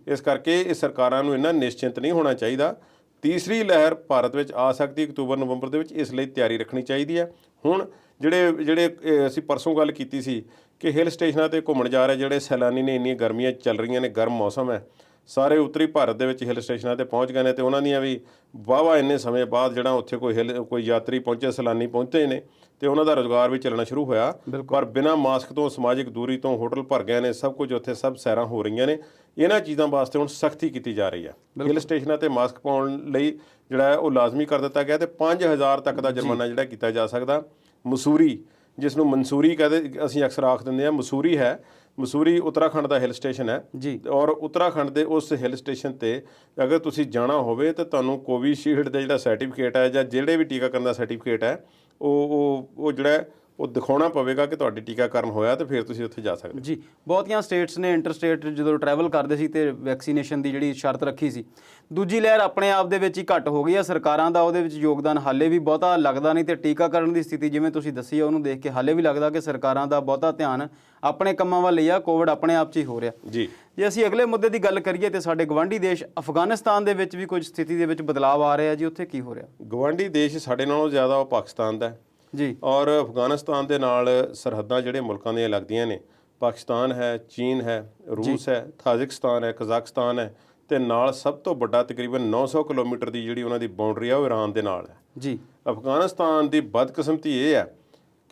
ਇਸ ਕਰਕੇ ਇਹ ਸਰਕਾਰਾਂ ਨੂੰ ਇੰਨਾ ਨਿਸ਼ਚਿੰਤ ਨਹੀਂ ਹੋਣਾ ਚਾਹੀਦਾ। ਤੀਸਰੀ ਲਹਿਰ ਭਾਰਤ ਵਿੱਚ ਆ ਸਕਦੀ ਅਕਤੂਬਰ-ਨਵੰਬਰ ਦੇ ਵਿੱਚ, ਇਸ ਲਈ ਤਿਆਰੀ ਰੱਖਣੀ ਚਾਹੀਦੀ ਹੈ। ਹੁਣ ਜਿਹੜੇ ਅਸੀਂ ਪਰਸੋਂ ਗੱਲ ਕੀਤੀ ਸੀ ਕਿ ਹਿਲ ਸਟੇਸ਼ਨਾਂ 'ਤੇ ਘੁੰਮਣ ਜਾ ਰਹੇ ਜਿਹੜੇ ਸੈਲਾਨੀ ਨੇ, ਇੰਨੀਆਂ ਗਰਮੀਆਂ ਚੱਲ ਰਹੀਆਂ ਨੇ, ਗਰਮ ਮੌਸਮ ਹੈ, ਸਾਰੇ ਉੱਤਰੀ ਭਾਰਤ ਦੇ ਵਿੱਚ ਹਿਲ ਸਟੇਸ਼ਨਾਂ 'ਤੇ ਪਹੁੰਚ ਗਏ ਨੇ ਤੇ ਉਹਨਾਂ ਦੀਆਂ ਵੀ ਵਾਹਵਾ ਇੰਨੇ ਸਮੇਂ ਬਾਅਦ ਜਿਹੜਾ ਉੱਥੇ ਕੋਈ ਯਾਤਰੀ ਪਹੁੰਚੇ, ਸੈਲਾਨੀ ਪਹੁੰਚੇ ਨੇ ਤੇ ਉਹਨਾਂ ਦਾ ਰੁਜ਼ਗਾਰ ਵੀ ਚੱਲਣਾ ਸ਼ੁਰੂ ਹੋਇਆ। ਪਰ ਬਿਨਾਂ ਮਾਸਕ ਤੋਂ, ਸਮਾਜਿਕ ਦੂਰੀ ਤੋਂ ਹੋਟਲ ਭਰ ਗਏ ਨੇ, ਸਭ ਕੁਝ ਉੱਥੇ ਸਭ ਸੈਰਾਂ ਹੋ ਰਹੀਆਂ ਨੇ। ਇਹਨਾਂ ਚੀਜ਼ਾਂ ਵਾਸਤੇ ਹੁਣ ਸਖਤੀ ਕੀਤੀ ਜਾ ਰਹੀ ਹੈ। ਹਿਲ ਸਟੇਸ਼ਨਾਂ 'ਤੇ ਮਾਸਕ ਪਾਉਣ ਲਈ ਜਿਹੜਾ ਹੈ ਉਹ ਲਾਜ਼ਮੀ ਕਰ ਦਿੱਤਾ ਗਿਆ ਤੇ 5000 ਤੱਕ ਦਾ ਜੁਰਮਾਨਾ ਜਿਹੜਾ ਕੀਤਾ ਜਾ ਸਕਦਾ। ਮਸੂਰੀ, ਜਿਸ ਨੂੰ ਮਨਸੂਰੀ ਕਹਿੰਦੇ ਅਸੀਂ ਅਕਸਰ ਆਖ ਦਿੰਦੇ ਹਾਂ, ਮਸੂਰੀ ਹੈ ਮਸੂਰੀ ਉੱਤਰਾਖੰਡ ਦਾ ਹਿਲ ਸਟੇਸ਼ਨ ਹੈ ਜੀ। ਔਰ ਉੱਤਰਾਖੰਡ ਦੇ ਉਸ ਹਿਲ ਸਟੇਸ਼ਨ ਤੇ ਅਗਰ ਤੁਸੀਂ ਜਾਣਾ ਹੋਵੇ ਤਾਂ ਤੁਹਾਨੂੰ ਕੋਵਿਸ਼ੀਲਡ ਦਾ ਜਿਹੜਾ ਸਰਟੀਫਿਕੇਟ ਹੈ ਜਾਂ ਜਿਹੜੇ ਵੀ ਟੀਕਾਕਰਨ ਦਾ ਸਰਟੀਫਿਕੇਟ ਹੈ ਉਹ ਜਿਹੜਾ ਹੈ, ਉਹ ਦਿਖਾਉਣਾ ਪਵੇਗਾ ਕਿ ਤੁਹਾਡੀ ਟੀਕਾਕਰਨ ਹੋਇਆ ਤੇ ਫਿਰ ਤੁਸੀਂ ਉੱਥੇ ਜਾ ਸਕਦੇ ਜੀ। ਬਹੁਤੀਆਂ ਸਟੇਟਸ ਨੇ ਇੰਟਰਸਟੇਟ ਜਦੋਂ ਟਰੈਵਲ ਕਰਦੇ ਸੀ ਤੇ ਵੈਕਸੀਨੇਸ਼ਨ ਦੀ ਜਿਹੜੀ ਸ਼ਰਤ ਰੱਖੀ ਸੀ। ਦੂਜੀ ਲਹਿਰ ਆਪਣੇ ਆਪ ਦੇ ਵਿੱਚ ਹੀ ਘੱਟ ਹੋ ਗਈ ਆ। ਸਰਕਾਰਾਂ ਦਾ ਉਹਦੇ ਵਿੱਚ ਯੋਗਦਾਨ ਹਾਲੇ ਵੀ ਬਹੁਤਾ ਲੱਗਦਾ ਨਹੀਂ ਤੇ ਟੀਕਾਕਰਨ ਦੀ ਸਥਿਤੀ ਜਿਵੇਂ ਤੁਸੀਂ ਦੱਸੀ ਆ ਉਹਨੂੰ ਦੇਖ ਕੇ ਹਾਲੇ ਵੀ ਲੱਗਦਾ ਕਿ ਸਰਕਾਰਾਂ ਦਾ ਬਹੁਤਾ ਧਿਆਨ ਆਪਣੇ ਕੰਮਾਂ ਵੱਲ ਹੀ ਆ। ਕੋਵਿਡ ਆਪਣੇ ਆਪ 'ਚ ਹੀ ਹੋ ਰਿਹਾ ਜੀ। ਜੇ ਅਸੀਂ ਅਗਲੇ ਮੁੱਦੇ ਦੀ ਗੱਲ ਕਰੀਏ ਤੇ ਸਾਡੇ ਗਵਾਂਢੀ ਦੇਸ਼ ਅਫਗਾਨਿਸਤਾਨ ਦੇ ਵਿੱਚ ਵੀ ਕੁਝ ਸਥਿਤੀ ਦੇ ਵਿੱਚ ਬਦਲਾਅ ਆ ਰਿਹਾ ਜੀ, ਉੱਥੇ ਕੀ ਹੋ ਰਿਹਾ? ਗਵਾਂਢੀ ਦੇਸ਼ ਸਾਡੇ ਨਾਲੋਂ ਜ਼ਿਆਦਾ ਉਹ ਪਾਕਿਸਤਾਨ ਦਾ ਹੈ ਜੀ। ਔਰ ਅਫਗਾਨਿਸਤਾਨ ਦੇ ਨਾਲ ਸਰਹੱਦਾਂ ਜਿਹੜੇ ਮੁਲਕਾਂ ਦੀਆਂ ਲੱਗਦੀਆਂ ਨੇ, ਪਾਕਿਸਤਾਨ ਹੈ, ਚੀਨ ਹੈ, ਰੂਸ ਹੈ, ਤਾਜਿਕਸਤਾਨ ਹੈ, ਕਜ਼ਾਕਿਸਤਾਨ ਹੈ ਤੇ ਨਾਲ ਸਭ ਤੋਂ ਵੱਡਾ ਤਕਰੀਬਨ 900 ਕਿਲੋਮੀਟਰ ਦੀ ਜਿਹੜੀ ਉਹਨਾਂ ਦੀ ਬਾਉਂਡਰੀ ਆ ਉਹ ਈਰਾਨ ਦੇ ਨਾਲ ਹੈ ਜੀ। ਅਫਗਾਨਿਸਤਾਨ ਦੀ ਬਦਕਿਸਮਤੀ ਇਹ ਹੈ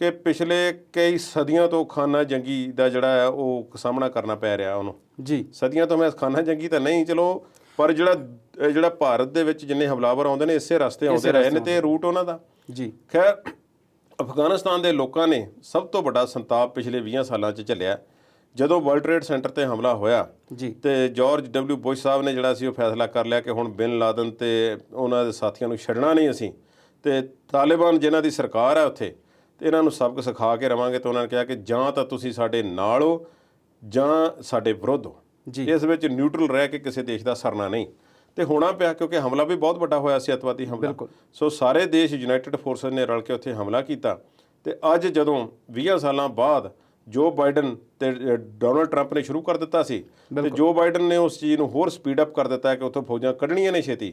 ਕਿ ਪਿਛਲੇ ਕਈ ਸਦੀਆਂ ਤੋਂ ਖਾਨਾ ਜੰਗੀ ਦਾ ਜਿਹੜਾ ਹੈ ਉਹ ਸਾਹਮਣਾ ਕਰਨਾ ਪੈ ਰਿਹਾ ਉਹਨੂੰ ਜੀ। ਸਦੀਆਂ ਤੋਂ ਮੈਂ ਖਾਨਾ ਜੰਗੀ ਤਾਂ ਨਹੀਂ, ਚਲੋ, ਪਰ ਜਿਹੜਾ ਭਾਰਤ ਦੇ ਵਿੱਚ ਜਿੰਨੇ ਹਮਲਾਵਰ ਆਉਂਦੇ ਨੇ ਇਸੇ ਰਸਤੇ ਆਉਂਦੇ ਰਹੇ ਨੇ ਤੇ ਰੂਟ ਉਹਨਾਂ ਦਾ। ਜੀ। ਖੈਰ, ਅਫਗਾਨਿਸਤਾਨ ਦੇ ਲੋਕਾਂ ਨੇ ਸਭ ਤੋਂ ਵੱਡਾ ਸੰਤਾਪ ਪਿਛਲੇ 20 ਸਾਲਾਂ 'ਚ ਝੱਲਿਆ ਜਦੋਂ ਵਰਲਡ ਟ੍ਰੇਡ ਸੈਂਟਰ ਤੇ ਹਮਲਾ ਹੋਇਆ ਜੀ। ਤੇ ਜਾਰਜ ਡਬਲਿਊ ਬੁਸ਼ ਸਾਹਿਬ ਨੇ ਜਿਹੜਾ ਸੀ ਉਹ ਫੈਸਲਾ ਕਰ ਲਿਆ ਕਿ ਹੁਣ ਬਿਨ ਲਾਦਨ ਤੇ ਉਹਨਾਂ ਦੇ ਸਾਥੀਆਂ ਨੂੰ ਛੱਡਣਾ ਨਹੀਂ ਅਸੀਂ, ਤੇ ਤਾਲਿਬਾਨ ਜਿਨ੍ਹਾਂ ਦੀ ਸਰਕਾਰ ਹੈ ਉੱਥੇ, ਤੇ ਇਹਨਾਂ ਨੂੰ ਸਬਕ ਸਿਖਾ ਕੇ ਰਵਾਂਗੇ। ਤੇ ਉਹਨਾਂ ਨੇ ਕਿਹਾ ਕਿ ਜਾਂ ਤਾਂ ਤੁਸੀਂ ਸਾਡੇ ਨਾਲ ਹੋ ਜਾਂ ਸਾਡੇ ਵਿਰੁੱਧ ਹੋ, ਇਸ ਵਿੱਚ ਨਿਊਟਰਲ ਰਹਿ ਕੇ ਕਿਸੇ ਦੇਸ਼ ਦਾ ਸਰਨਾ ਨਹੀਂ। ਤੇ ਹੋਣਾ ਪਿਆ ਕਿਉਂਕਿ ਹਮਲਾ ਵੀ ਬਹੁਤ ਵੱਡਾ ਹੋਇਆ ਸੀ, ਅੱਤਵਾਦੀ ਹਮਲਾ। ਸੋ ਸਾਰੇ ਦੇਸ਼ ਯੂਨਾਈਟਿਡ ਫੋਰਸਿਸ ਨੇ ਰਲ ਕੇ ਉੱਥੇ ਹਮਲਾ ਕੀਤਾ। ਤੇ ਅੱਜ ਜਦੋਂ 20 ਸਾਲਾਂ ਬਾਅਦ ਜੋ ਬਾਈਡਨ ਤੇ ਡੋਨਲਡ ਟਰੰਪ ਨੇ ਸ਼ੁਰੂ ਕਰ ਦਿੱਤਾ ਸੀ ਤੇ ਜੋ ਬਾਈਡਨ ਨੇ ਉਸ ਚੀਜ਼ ਨੂੰ ਹੋਰ ਸਪੀਡ ਅਪ ਕਰ ਦਿੱਤਾ ਕਿ ਉੱਥੋਂ ਫੌਜਾਂ ਕੱਢਣੀਆਂ ਨੇ ਛੇਤੀ,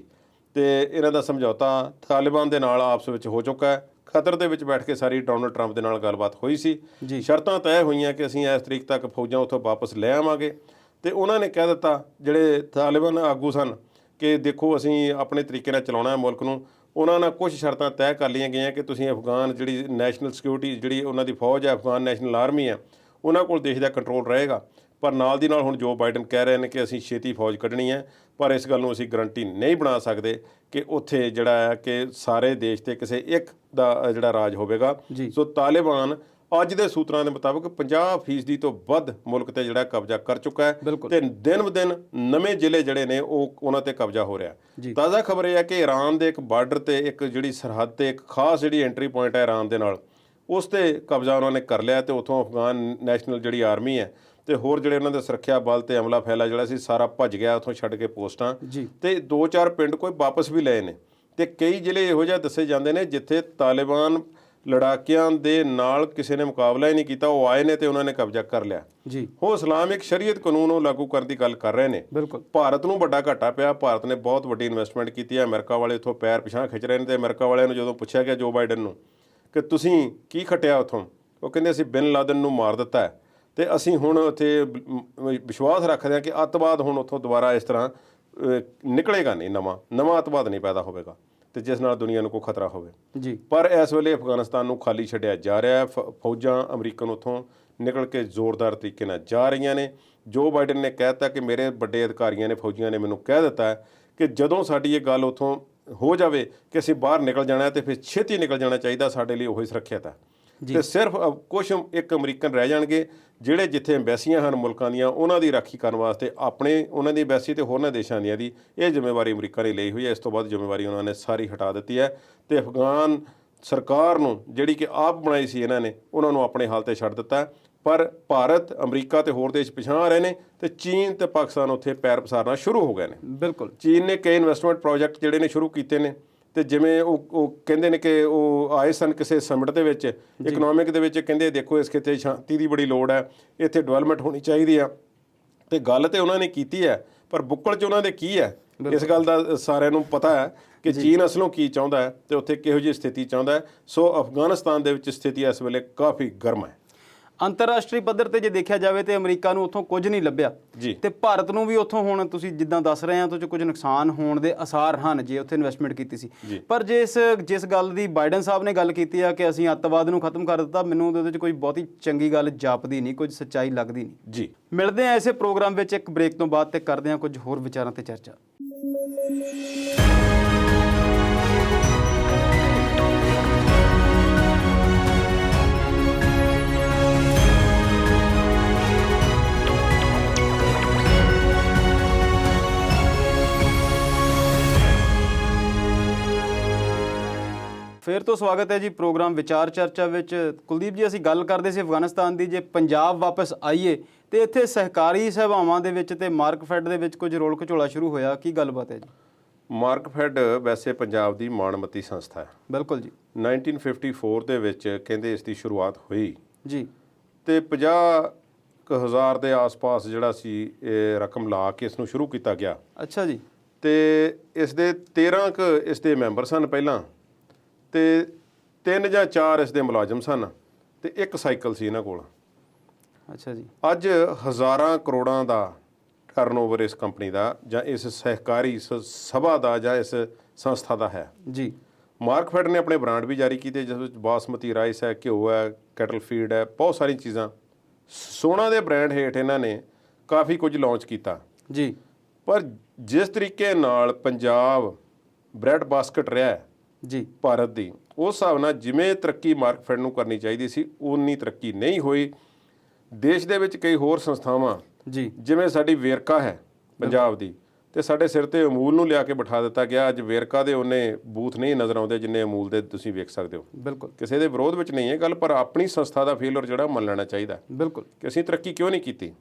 ਤੇ ਇਹਨਾਂ ਦਾ ਸਮਝੌਤਾ ਤਾਲਿਬਾਨ ਦੇ ਨਾਲ ਆਪਸ ਵਿੱਚ ਹੋ ਚੁੱਕਾ ਹੈ। ਖਤਰ ਦੇ ਵਿੱਚ ਬੈਠ ਕੇ ਸਾਰੀ ਡੋਨਲਡ ਟਰੰਪ ਦੇ ਨਾਲ ਗੱਲਬਾਤ ਹੋਈ ਸੀ। ਸ਼ਰਤਾਂ ਤੈਅ ਹੋਈਆਂ ਕਿ ਅਸੀਂ ਇਸ ਤਰੀਕ ਤੱਕ ਫੌਜਾਂ ਉੱਥੋਂ ਵਾਪਸ ਲੈ ਆਵਾਂਗੇ। ਤੇ ਉਹਨਾਂ ਨੇ ਕਹਿ ਦਿੱਤਾ, ਜਿਹੜੇ ਤਾਲਿਬਾਨ ਆਗੂ ਸਨ, ਕਿ ਦੇਖੋ ਅਸੀਂ ਆਪਣੇ ਤਰੀਕੇ ਨਾਲ ਚਲਾਉਣਾ ਹੈ ਮੁਲਕ ਨੂੰ। ਉਹਨਾਂ ਨਾਲ ਕੁਝ ਸ਼ਰਤਾਂ ਤੈਅ ਕਰ ਲਈਆਂ ਗਈਆਂ ਕਿ ਤੁਸੀਂ ਅਫਗਾਨ ਜਿਹੜੀ ਨੈਸ਼ਨਲ ਸਿਕਿਉਰਿਟੀ ਜਿਹੜੀ ਉਹਨਾਂ ਦੀ ਫੌਜ ਹੈ, ਅਫਗਾਨ ਨੈਸ਼ਨਲ ਆਰਮੀ ਹੈ, ਉਹਨਾਂ ਕੋਲ ਦੇਸ਼ ਦਾ ਕੰਟਰੋਲ ਰਹੇਗਾ। ਪਰ ਨਾਲ ਦੀ ਨਾਲ ਹੁਣ ਜੋ ਬਾਈਡਨ ਕਹਿ ਰਹੇ ਨੇ ਕਿ ਅਸੀਂ ਛੇਤੀ ਫੌਜ ਕੱਢਣੀ ਹੈ, ਪਰ ਇਸ ਗੱਲ ਨੂੰ ਅਸੀਂ ਗਰੰਟੀ ਨਹੀਂ ਬਣਾ ਸਕਦੇ ਕਿ ਉੱਥੇ ਜਿਹੜਾ ਹੈ ਕਿ ਸਾਰੇ ਦੇਸ਼ ਤੇ ਕਿਸੇ ਇੱਕ ਦਾ ਜਿਹੜਾ ਰਾਜ ਹੋਵੇਗਾ। ਸੋ ਤਾਲਿਬਾਨ ਅੱਜ ਦੇ ਸੂਤਰਾਂ ਦੇ ਮੁਤਾਬਕ 50% ਤੋਂ ਵੱਧ ਮੁਲਕ ਤੇ ਜਿਹੜਾ ਕਬਜ਼ਾ ਕਰ ਚੁੱਕਾ ਹੈ ਤੇ ਦਿਨ ਬ ਦਿਨ ਨਵੇਂ ਜ਼ਿਲ੍ਹੇ ਜਿਹੜੇ ਨੇ ਉਹ ਉਹਨਾਂ ਤੇ ਕਬਜ਼ਾ ਹੋ ਰਿਹਾ। ਤਾਜ਼ਾ ਖਬਰ ਇਹ ਹੈ ਕਿ ਈਰਾਨ ਦੇ ਇੱਕ ਬਾਰਡਰ ਤੇ ਇੱਕ ਜਿਹੜੀ ਸਰਹੱਦ ਤੇ ਇੱਕ ਖਾਸ ਜਿਹੜੀ ਐਂਟਰੀ ਪੁਆਇੰਟ ਹੈ ਈਰਾਨ ਦੇ ਨਾਲ, ਉਸ ਤੇ ਕਬਜ਼ਾ ਉਹਨਾਂ ਨੇ ਕਰ ਲਿਆ ਤੇ ਉੱਥੋਂ ਅਫਗਾਨ ਨੈਸ਼ਨਲ ਜਿਹੜੀ ਆਰਮੀ ਹੈ ਤੇ ਹੋਰ ਜਿਹੜੇ ਉਹਨਾਂ ਦੇ ਸੁਰੱਖਿਆ ਬਲ ਤੇ ਅਮਲਾ ਫੈਲਾ ਜਿਹੜਾ ਸੀ ਸਾਰਾ ਭੱਜ ਗਿਆ ਉੱਥੋਂ ਛੱਡ ਕੇ ਪੋਸਟਾਂ। ਤੇ 2-4 ਪਿੰਡ ਕੋਈ ਵਾਪਸ ਵੀ ਲਏ ਨੇ ਤੇ ਕਈ ਜ਼ਿਲ੍ਹੇ ਇਹੋ ਜਿਹੇ ਦੱਸੇ ਜਾਂਦੇ ਨੇ ਜਿੱਥੇ ਤਾਲਿਬਾਨ ਲੜਾਕਿਆਂ ਦੇ ਨਾਲ ਕਿਸੇ ਨੇ ਮੁਕਾਬਲਾ ਹੀ ਨਹੀਂ ਕੀਤਾ, ਉਹ ਆਏ ਨੇ ਤੇ ਉਹਨਾਂ ਨੇ ਕਬਜ਼ਾ ਕਰ ਲਿਆ। ਉਹ ਇਸਲਾਮਿਕ ਸ਼ਰੀਅਤ ਕਾਨੂੰਨ ਉਹ ਲਾਗੂ ਕਰਨ ਦੀ ਗੱਲ ਕਰ ਰਹੇ ਨੇ। ਭਾਰਤ ਨੂੰ ਵੱਡਾ ਘਾਟਾ ਪਿਆ। ਭਾਰਤ ਨੇ ਬਹੁਤ ਵੱਡੀ ਇਨਵੈਸਟਮੈਂਟ ਕੀਤੀ ਹੈ। ਅਮਰੀਕਾ ਵਾਲੇ ਉੱਥੋਂ ਪੈਰ ਪਿਛਾਂਹ ਖਿੱਚ ਰਹੇ ਨੇ ਤੇ ਅਮਰੀਕਾ ਵਾਲਿਆਂ ਨੂੰ ਜਦੋਂ ਪੁੱਛਿਆ ਗਿਆ ਜੋ ਬਾਈਡਨ ਨੂੰ ਕਿ ਤੁਸੀਂ ਕੀ ਖੱਟਿਆ ਉੱਥੋਂ, ਉਹ ਕਹਿੰਦੇ ਅਸੀਂ ਬਿਨ ਲਾਦਨ ਨੂੰ ਮਾਰ ਦਿੱਤਾ ਹੈ ਤੇ ਅਸੀਂ ਹੁਣ ਉੱਥੇ ਵਿਸ਼ਵਾਸ ਰੱਖਦੇ ਹਾਂ ਕਿ ਅੱਤਵਾਦ ਹੁਣ ਉੱਥੋਂ ਦੁਬਾਰਾ ਇਸ ਤਰ੍ਹਾਂ ਨਿਕਲੇਗਾ ਨਹੀਂ, ਨਵਾਂ ਅੱਤਵਾਦ ਨਹੀਂ ਪੈਦਾ ਹੋਵੇਗਾ ਤੇ ਜਿਸ ਨਾਲ ਦੁਨੀਆ ਨੂੰ ਕੋਈ ਖਤਰਾ ਹੋਵੇ। ਪਰ ਇਸ ਵੇਲੇ ਅਫਗਾਨਿਸਤਾਨ ਨੂੰ ਖਾਲੀ ਛੱਡਿਆ ਜਾ ਰਿਹਾ ਹੈ। ਫੌਜਾਂ ਅਮਰੀਕਨ ਉੱਥੋਂ ਨਿਕਲ ਕੇ ਜ਼ੋਰਦਾਰ ਤਰੀਕੇ ਨਾਲ ਜਾ ਰਹੀਆਂ ਨੇ। ਜੋ ਬਾਈਡਨ ਨੇ ਕਹਿ ਦਿੱਤਾ ਕਿ ਮੇਰੇ ਵੱਡੇ ਅਧਿਕਾਰੀਆਂ ਨੇ, ਫੌਜੀਆਂ ਨੇ ਮੈਨੂੰ ਕਹਿ ਦਿੱਤਾ ਕਿ ਜਦੋਂ ਸਾਡੀ ਇਹ ਗੱਲ ਉੱਥੋਂ ਹੋ ਜਾਵੇ ਕਿ ਅਸੀਂ ਬਾਹਰ ਨਿਕਲ ਜਾਣਾ ਤੇ ਫਿਰ ਛੇਤੀ ਨਿਕਲ ਜਾਣਾ ਚਾਹੀਦਾ, ਸਾਡੇ ਲਈ ਉਹੀ ਸੁਰੱਖਿਅਤ ਹੈ। ਤੇ ਸਿਰਫ ਕੁਝ ਇੱਕ ਅਮਰੀਕਨ ਰਹਿ ਜਾਣਗੇ ਜਿਹੜੇ ਜਿੱਥੇ ਐਮਬੈਸੀਆਂ ਹਨ ਮੁਲਕਾਂ ਦੀਆਂ ਉਹਨਾਂ ਦੀ ਰਾਖੀ ਕਰਨ ਵਾਸਤੇ ਆਪਣੇ ਉਹਨਾਂ ਦੀ ਐਮਬੈਸੀ ਤੇ ਹੋਰਨਾਂ ਦੇਸ਼ਾਂ ਦੀਆਂ ਦੀ ਇਹ ਜ਼ਿੰਮੇਵਾਰੀ ਅਮਰੀਕਾ ਨੇ ਲਈ ਹੋਈ ਹੈ। ਇਸ ਤੋਂ ਬਾਅਦ ਜ਼ਿੰਮੇਵਾਰੀ ਉਹਨਾਂ ਨੇ ਸਾਰੀ ਹਟਾ ਦਿੱਤੀ ਹੈ ਤੇ ਅਫਗਾਨ ਸਰਕਾਰ ਨੂੰ ਜਿਹੜੀ ਕਿ ਆਪ ਬਣਾਈ ਸੀ ਇਹਨਾਂ ਨੇ ਉਹਨਾਂ ਨੂੰ ਆਪਣੇ ਹਾਲ ਤੇ ਛੱਡ ਦਿੱਤਾ। ਪਰ ਭਾਰਤ, ਅਮਰੀਕਾ ਤੇ ਹੋਰ ਦੇਸ਼ ਪਿਛਾਂਹ ਰਹੇ ਨੇ ਤੇ ਚੀਨ ਤੇ ਪਾਕਿਸਤਾਨ ਉੱਥੇ ਪੈਰ ਪਸਾਰਨਾ ਸ਼ੁਰੂ ਹੋ ਗਏ ਨੇ। ਚੀਨ ਨੇ ਕਈ ਇਨਵੈਸਟਮੈਂਟ ਪ੍ਰੋਜੈਕਟ ਜਿਹੜੇ ਨੇ ਸ਼ੁਰੂ ਕੀਤੇ ਨੇ ਤੇ ਜਿਵੇਂ ਉਹ ਕਹਿੰਦੇ ਨੇ ਕਿ ਉਹ ਆਏ ਸਨ ਕਿਸੇ ਸਮਿਟ ਦੇ ਵਿੱਚ ਇਕਨੋਮਿਕ ਦੇ ਵਿੱਚ, ਕਹਿੰਦੇ ਦੇਖੋ ਇਸ ਖਿੱਤੇ ਸ਼ਾਂਤੀ ਦੀ ਬੜੀ ਲੋੜ ਹੈ, ਇੱਥੇ ਡਿਵੈਲਪਮੈਂਟ ਹੋਣੀ ਚਾਹੀਦੀ ਆ। ਤੇ ਗੱਲ ਤੇ ਉਹਨਾਂ ਨੇ ਕੀਤੀ ਹੈ ਪਰ ਬੁੱਕਲ 'ਚ ਉਹਨਾਂ ਦੇ ਕੀ ਹੈ ਇਸ ਗੱਲ ਦਾ ਸਾਰਿਆਂ ਨੂੰ ਪਤਾ ਹੈ ਕਿ ਚੀਨ ਅਸਲੋਂ ਕੀ ਚਾਹੁੰਦਾ ਹੈ ਤੇ ਉੱਥੇ ਕਿਹੋ ਜਿਹੀ ਸਥਿਤੀ ਚਾਹੁੰਦਾ ਹੈ। ਸੋ ਅਫਗਾਨਿਸਤਾਨ ਦੇ ਵਿੱਚ ਸਥਿਤੀ ਇਸ ਵੇਲੇ ਕਾਫੀ ਗਰਮ ਹੈ। ਅੰਤਰਰਾਸ਼ਟਰੀ ਪੱਧਰ ਤੇ ਜੇ ਦੇਖਿਆ ਜਾਵੇ ਤੇ ਅਮਰੀਕਾ ਨੂੰ ਉੱਥੋਂ ਕੁਝ ਨਹੀਂ ਲੱਭਿਆ ਤੇ ਭਾਰਤ ਨੂੰ ਵੀ ਉੱਥੋਂ ਹੁਣ ਤੁਸੀਂ ਜਿੱਦਾਂ ਦੱਸ ਰਹੇ ਆ ਤੋਂ ਕੁਝ ਨੁਕਸਾਨ ਹੋਣ ਦੇ ਆਸਾਰ ਹਨ ਜੇ ਉੱਥੇ ਇਨਵੈਸਟਮੈਂਟ ਕੀਤੀ ਸੀ। ਪਰ ਜਿਸ ਗੱਲ ਦੀ ਬਾਈਡਨ ਸਾਹਿਬ ਨੇ ਗੱਲ ਕੀਤੀ ਆ ਕਿ ਅਸੀਂ ਅੱਤਵਾਦ ਨੂੰ ਖਤਮ ਕਰ ਦਿੱਤਾ, ਮੈਨੂੰ ਉਹਦੇ 'ਚ ਕੋਈ ਬਹੁਤੀ ਚੰਗੀ ਗੱਲ ਜਾਪਦੀ ਨਹੀਂ, ਕੁਝ ਸੱਚਾਈ ਲੱਗਦੀ ਨਹੀਂ। ਮਿਲਦੇ ਆ ਇਸੇ ਪ੍ਰੋਗਰਾਮ ਵਿੱਚ ਇੱਕ ਬ੍ਰੇਕ ਤੋਂ ਬਾਅਦ ਤੇ ਕਰਦੇ ਆ ਕੁਝ ਹੋਰ ਵਿਚਾਰਾਂ ਤੇ ਚਰਚਾ। ਫਿਰ ਤੋਂ ਸਵਾਗਤ ਹੈ ਜੀ ਪ੍ਰੋਗਰਾਮ ਵਿਚਾਰ ਚਰਚਾ ਵਿੱਚ। ਕੁਲਦੀਪ ਜੀ, ਅਸੀਂ ਗੱਲ ਕਰਦੇ ਸੀ ਅਫਗਾਨਿਸਤਾਨ ਦੀ। ਜੇ ਪੰਜਾਬ ਵਾਪਸ ਆਈਏ ਤੇ ਇੱਥੇ ਸਹਿਕਾਰੀ ਸਭਾਵਾਂ ਦੇ ਵਿੱਚ ਤੇ ਮਾਰਕਫੈਡ ਦੇ ਵਿੱਚ ਕੁਝ ਰੋਲ ਘਚੋਲਾ ਸ਼ੁਰੂ ਹੋਇਆ, ਕੀ ਗੱਲਬਾਤ ਹੈ ਜੀ? ਮਾਰਕਫੈਡ ਵੈਸੇ ਪੰਜਾਬ ਦੀ ਮਾਣਮੱਤੀ ਸੰਸਥਾ ਹੈ। ਬਿਲਕੁਲ ਜੀ। 1954 ਦੇ ਵਿੱਚ ਕਹਿੰਦੇ ਇਸ ਦੀ ਸ਼ੁਰੂਆਤ ਹੋਈ ਜੀ। ਤੇ 50,000 ਦੇ ਆਸ-ਪਾਸ ਜਿਹੜਾ ਸੀ ਇਹ ਰਕਮ ਲਾ ਕੇ ਇਸ ਨੂੰ ਸ਼ੁਰੂ ਕੀਤਾ ਗਿਆ। ਅੱਛਾ ਜੀ। ਤੇ ਇਸ ਦੇ 13 ਕੁ ਇਸ ਦੇ ਮੈਂਬਰ ਸਨ ਪਹਿਲਾਂ, ਤੇ 3 ਜਾਂ 4 ਇਸ ਦੇ ਮੁਲਾਜ਼ਮ ਸਨ, ਤੇ 1 ਸਾਈਕਲ ਸੀ ਇਹਨਾਂ ਕੋਲ। ਅੱਛਾ ਜੀ। ਅੱਜ ਹਜ਼ਾਰਾਂ ਕਰੋੜਾਂ ਦਾ ਟਰਨਓਵਰ ਇਸ ਕੰਪਨੀ ਦਾ ਜਾਂ ਇਸ ਸਹਿਕਾਰੀ ਸਭਾ ਦਾ ਜਾਂ ਇਸ ਸੰਸਥਾ ਦਾ ਹੈ ਜੀ। ਮਾਰਕਫੈਡ ਨੇ ਆਪਣੇ ਬ੍ਰਾਂਡ ਵੀ ਜਾਰੀ ਕੀਤੇ, ਜਿਸ ਵਿੱਚ ਬਾਸਮਤੀ ਰਾਈਸ ਹੈ, ਘਿਓ ਹੈ, ਕੈਟਲ ਫੀਡ ਹੈ, ਬਹੁਤ ਸਾਰੀਆਂ ਚੀਜ਼ਾਂ। ਸੋਨਾ ਦੇ ਬ੍ਰਾਂਡ ਹੇਠ ਇਹਨਾਂ ਨੇ ਕਾਫੀ ਕੁਝ ਲਾਂਚ ਕੀਤਾ ਜੀ। ਪਰ ਜਿਸ ਤਰੀਕੇ ਨਾਲ ਪੰਜਾਬ ਬ੍ਰੈਡ ਬਾਸਕਟ ਰਿਹਾ ਹੈ ਜੀ ਭਾਰਤ ਦੀ, ਉਸ ਹਿਸਾਬ ਨਾਲ ਜਿਵੇਂ ਤਰੱਕੀ ਮਾਰਕਫੈਡ ਨੂੰ ਕਰਨੀ ਚਾਹੀਦੀ ਸੀ ਉਨੀ ਤਰੱਕੀ ਨਹੀਂ ਹੋਈ। ਦੇਸ਼ ਦੇ ਵਿੱਚ ਕਈ ਹੋਰ ਸੰਸਥਾਵਾਂ ਜੀ, ਜਿਵੇਂ ਸਾਡੀ ਵੇਰਕਾ ਹੈ ਪੰਜਾਬ ਦੀ, ਤੇ ਸਾਡੇ ਸਿਰ ਤੇ ਅਮੂਲ ਨੂੰ ਲਿਆ ਕੇ ਬਿਠਾ ਦਿੱਤਾ ਗਿਆ। ਅੱਜ ਵੇਰਕਾ ਦੇ ਉਹਨੇ ਬੂਥ ਨਹੀਂ ਨਜ਼ਰ ਆਉਂਦੇ ਜਿੰਨੇ ਅਮੂਲ ਦੇ ਤੁਸੀਂ ਵੇਖ ਸਕਦੇ ਹੋ। ਬਿਲਕੁਲ। ਕਿਸੇ ਦੇ ਵਿਰੋਧ ਵਿੱਚ ਨਹੀਂ ਹੈ ਗੱਲ, ਪਰ ਆਪਣੀ ਸੰਸਥਾ ਦਾ ਫੇਲਰ ਜਿਹੜਾ ਮੰਨ ਲੈਣਾ ਚਾਹੀਦਾ ਬਿਲਕੁਲ ਕਿ ਅਸੀਂ ਤਰੱਕੀ ਕਿਉਂ ਨਹੀਂ ਕੀਤੀ।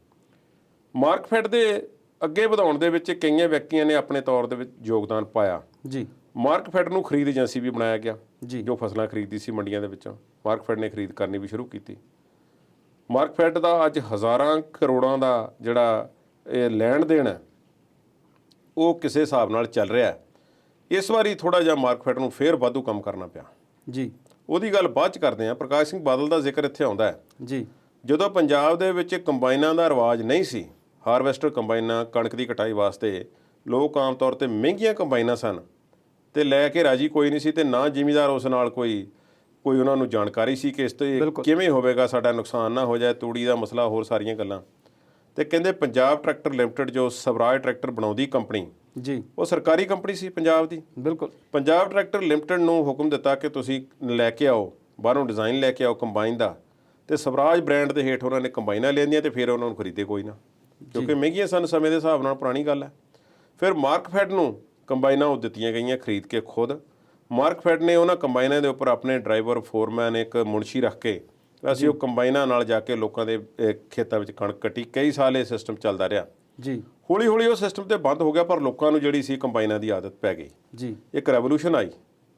ਮਾਰਕਫੈਡ ਦੇ ਅੱਗੇ ਵਧਾਉਣ ਦੇ ਵਿੱਚ ਕਈਆਂ ਵਿਅਕਤੀਆਂ ਨੇ ਆਪਣੇ ਤੌਰ ਦੇ ਵਿੱਚ ਯੋਗਦਾਨ ਪਾਇਆ। ਜੀ। ਮਾਰਕਫੈਡ ਨੂੰ ਖਰੀਦ ਏਜੰਸੀ ਵੀ ਬਣਾਇਆ ਗਿਆ, ਜੀ। ਜੋ ਫਸਲਾਂ ਖਰੀਦਦੀ ਸੀ ਮੰਡੀਆਂ ਦੇ ਵਿੱਚੋਂ, ਮਾਰਕਫੈਡ ਨੇ ਖਰੀਦ ਕਰਨੀ ਵੀ ਸ਼ੁਰੂ ਕੀਤੀ। ਮਾਰਕਫੈਡ ਦਾ ਅੱਜ ਹਜ਼ਾਰਾਂ ਕਰੋੜਾਂ ਦਾ ਜਿਹੜਾ ਇਹ ਲੈਣ ਦੇਣ ਹੈ ਉਹ ਕਿਸੇ ਹਿਸਾਬ ਨਾਲ ਚੱਲ ਰਿਹਾ ਹੈ। ਇਸ ਵਾਰੀ ਥੋੜਾ ਜਿਹਾ ਮਾਰਕਫੈਡ ਨੂੰ ਫੇਰ ਵਾਧੂ ਕੰਮ ਕਰਨਾ ਪਿਆ। ਜੀ। ਉਹਦੀ ਗੱਲ ਬਾਅਦ ਚ ਕਰਦੇ ਹਾਂ। ਪ੍ਰਕਾਸ਼ ਸਿੰਘ ਬਾਦਲ ਦਾ ਜ਼ਿਕਰ ਇੱਥੇ ਆਉਂਦਾ ਹੈ। ਜੀ। ਜਦੋਂ ਪੰਜਾਬ ਦੇ ਵਿੱਚ ਕੰਬਾਈਨਾਂ ਦਾ ਰਿਵਾਜ ਨਹੀਂ ਸੀ, ਹਾਰਵੈਸਟਰ ਕੰਬਾਈਨਾਂ ਕਣਕ ਦੀ ਕਟਾਈ ਵਾਸਤੇ, ਲੋਕ ਆਮ ਤੌਰ ਤੇ ਮਹਿੰਗੀਆਂ ਕੰਬਾਈਨਾਂ ਸਨ ਤੇ ਲੈ ਕੇ ਰਾਜੀ ਕੋਈ ਨਹੀਂ ਸੀ, ਤੇ ਨਾ ਜ਼ਿਮੀਂਦਾਰ ਉਸ ਨਾਲ ਕੋਈ ਉਹਨਾਂ ਨੂੰ ਜਾਣਕਾਰੀ ਸੀ ਕਿ ਇਸ ਤੇ ਕਿਵੇਂ ਹੋਵੇਗਾ, ਸਾਡਾ ਨੁਕਸਾਨ ਨਾ ਹੋ ਜਾਏ, ਤੂੜੀ ਦਾ ਮਸਲਾ, ਹੋਰ ਸਾਰੀਆਂ ਗੱਲਾਂ। ਤੇ ਕਹਿੰਦੇ ਪੰਜਾਬ ਟਰੈਕਟਰ ਲਿਮਟਿਡ ਜੋ ਸਵਰਾਜ ਟਰੈਕਟਰ ਬਣਾਉਂਦੀ ਕੰਪਨੀ, ਜੀ, ਉਹ ਸਰਕਾਰੀ ਕੰਪਨੀ ਸੀ ਪੰਜਾਬ ਦੀ। ਬਿਲਕੁਲ। ਪੰਜਾਬ ਟਰੈਕਟਰ ਲਿਮਟਿਡ ਨੂੰ ਹੁਕਮ ਦਿੱਤਾ ਕਿ ਤੁਸੀਂ ਲੈ ਕੇ ਆਓ, ਬਾਹਰੋਂ ਡਿਜ਼ਾਈਨ ਲੈ ਕੇ ਆਓ ਕੰਬਾਈਨ ਦਾ, ਤੇ ਸਵਰਾਜ ਬ੍ਰਾਂਡ ਦੇ ਹੇਠ ਉਹਨਾਂ ਨੇ ਕੰਬਾਈਨਾਂ ਲੈਂਦੀਆਂ ਤੇ ਫਿਰ ਉਹਨਾਂ ਨੂੰ ਖਰੀਦੇ ਕੋਈ ਨਾ, ਕਿਉਂਕਿ ਮਹਿੰਗੀਆਂ ਸਨ ਸਮੇਂ ਦੇ ਹਿਸਾਬ ਨਾਲ, ਪੁਰਾਣੀ ਗੱਲ ਹੈ। ਫਿਰ ਮਾਰਕਫੈਡ ਨੂੰ ਕੰਬਾਈਨਾਂ ਉਹ ਦਿੱਤੀਆਂ ਗਈਆਂ ਖਰੀਦ ਕੇ ਖੁਦ। ਮਾਰਕਫੈਡ ਨੇ ਉਹਨਾਂ ਕੰਬਾਈਨਾਂ ਦੇ ਉੱਪਰ ਆਪਣੇ ਡਰਾਈਵਰ, ਫੋਰਮੈਨ, ਇੱਕ ਮੁਨਸ਼ੀ ਰੱਖ ਕੇ ਅਸੀਂ ਉਹ ਕੰਬਾਈਨਾਂ ਨਾਲ ਜਾ ਕੇ ਲੋਕਾਂ ਦੇ ਖੇਤਾਂ ਵਿੱਚ ਕਣਕ ਕੱਟੀ। ਕਈ ਸਾਲ ਇਹ ਸਿਸਟਮ ਚੱਲਦਾ ਰਿਹਾ। ਜੀ। ਹੌਲੀ ਹੌਲੀ ਉਹ ਸਿਸਟਮ ਤੇ ਬੰਦ ਹੋ ਗਿਆ, ਪਰ ਲੋਕਾਂ ਨੂੰ ਜਿਹੜੀ ਸੀ ਕੰਬਾਈਨਾਂ ਦੀ ਆਦਤ ਪੈ ਗਈ। ਜੀ। ਇੱਕ ਰੈਵੋਲੂਸ਼ਨ ਆਈ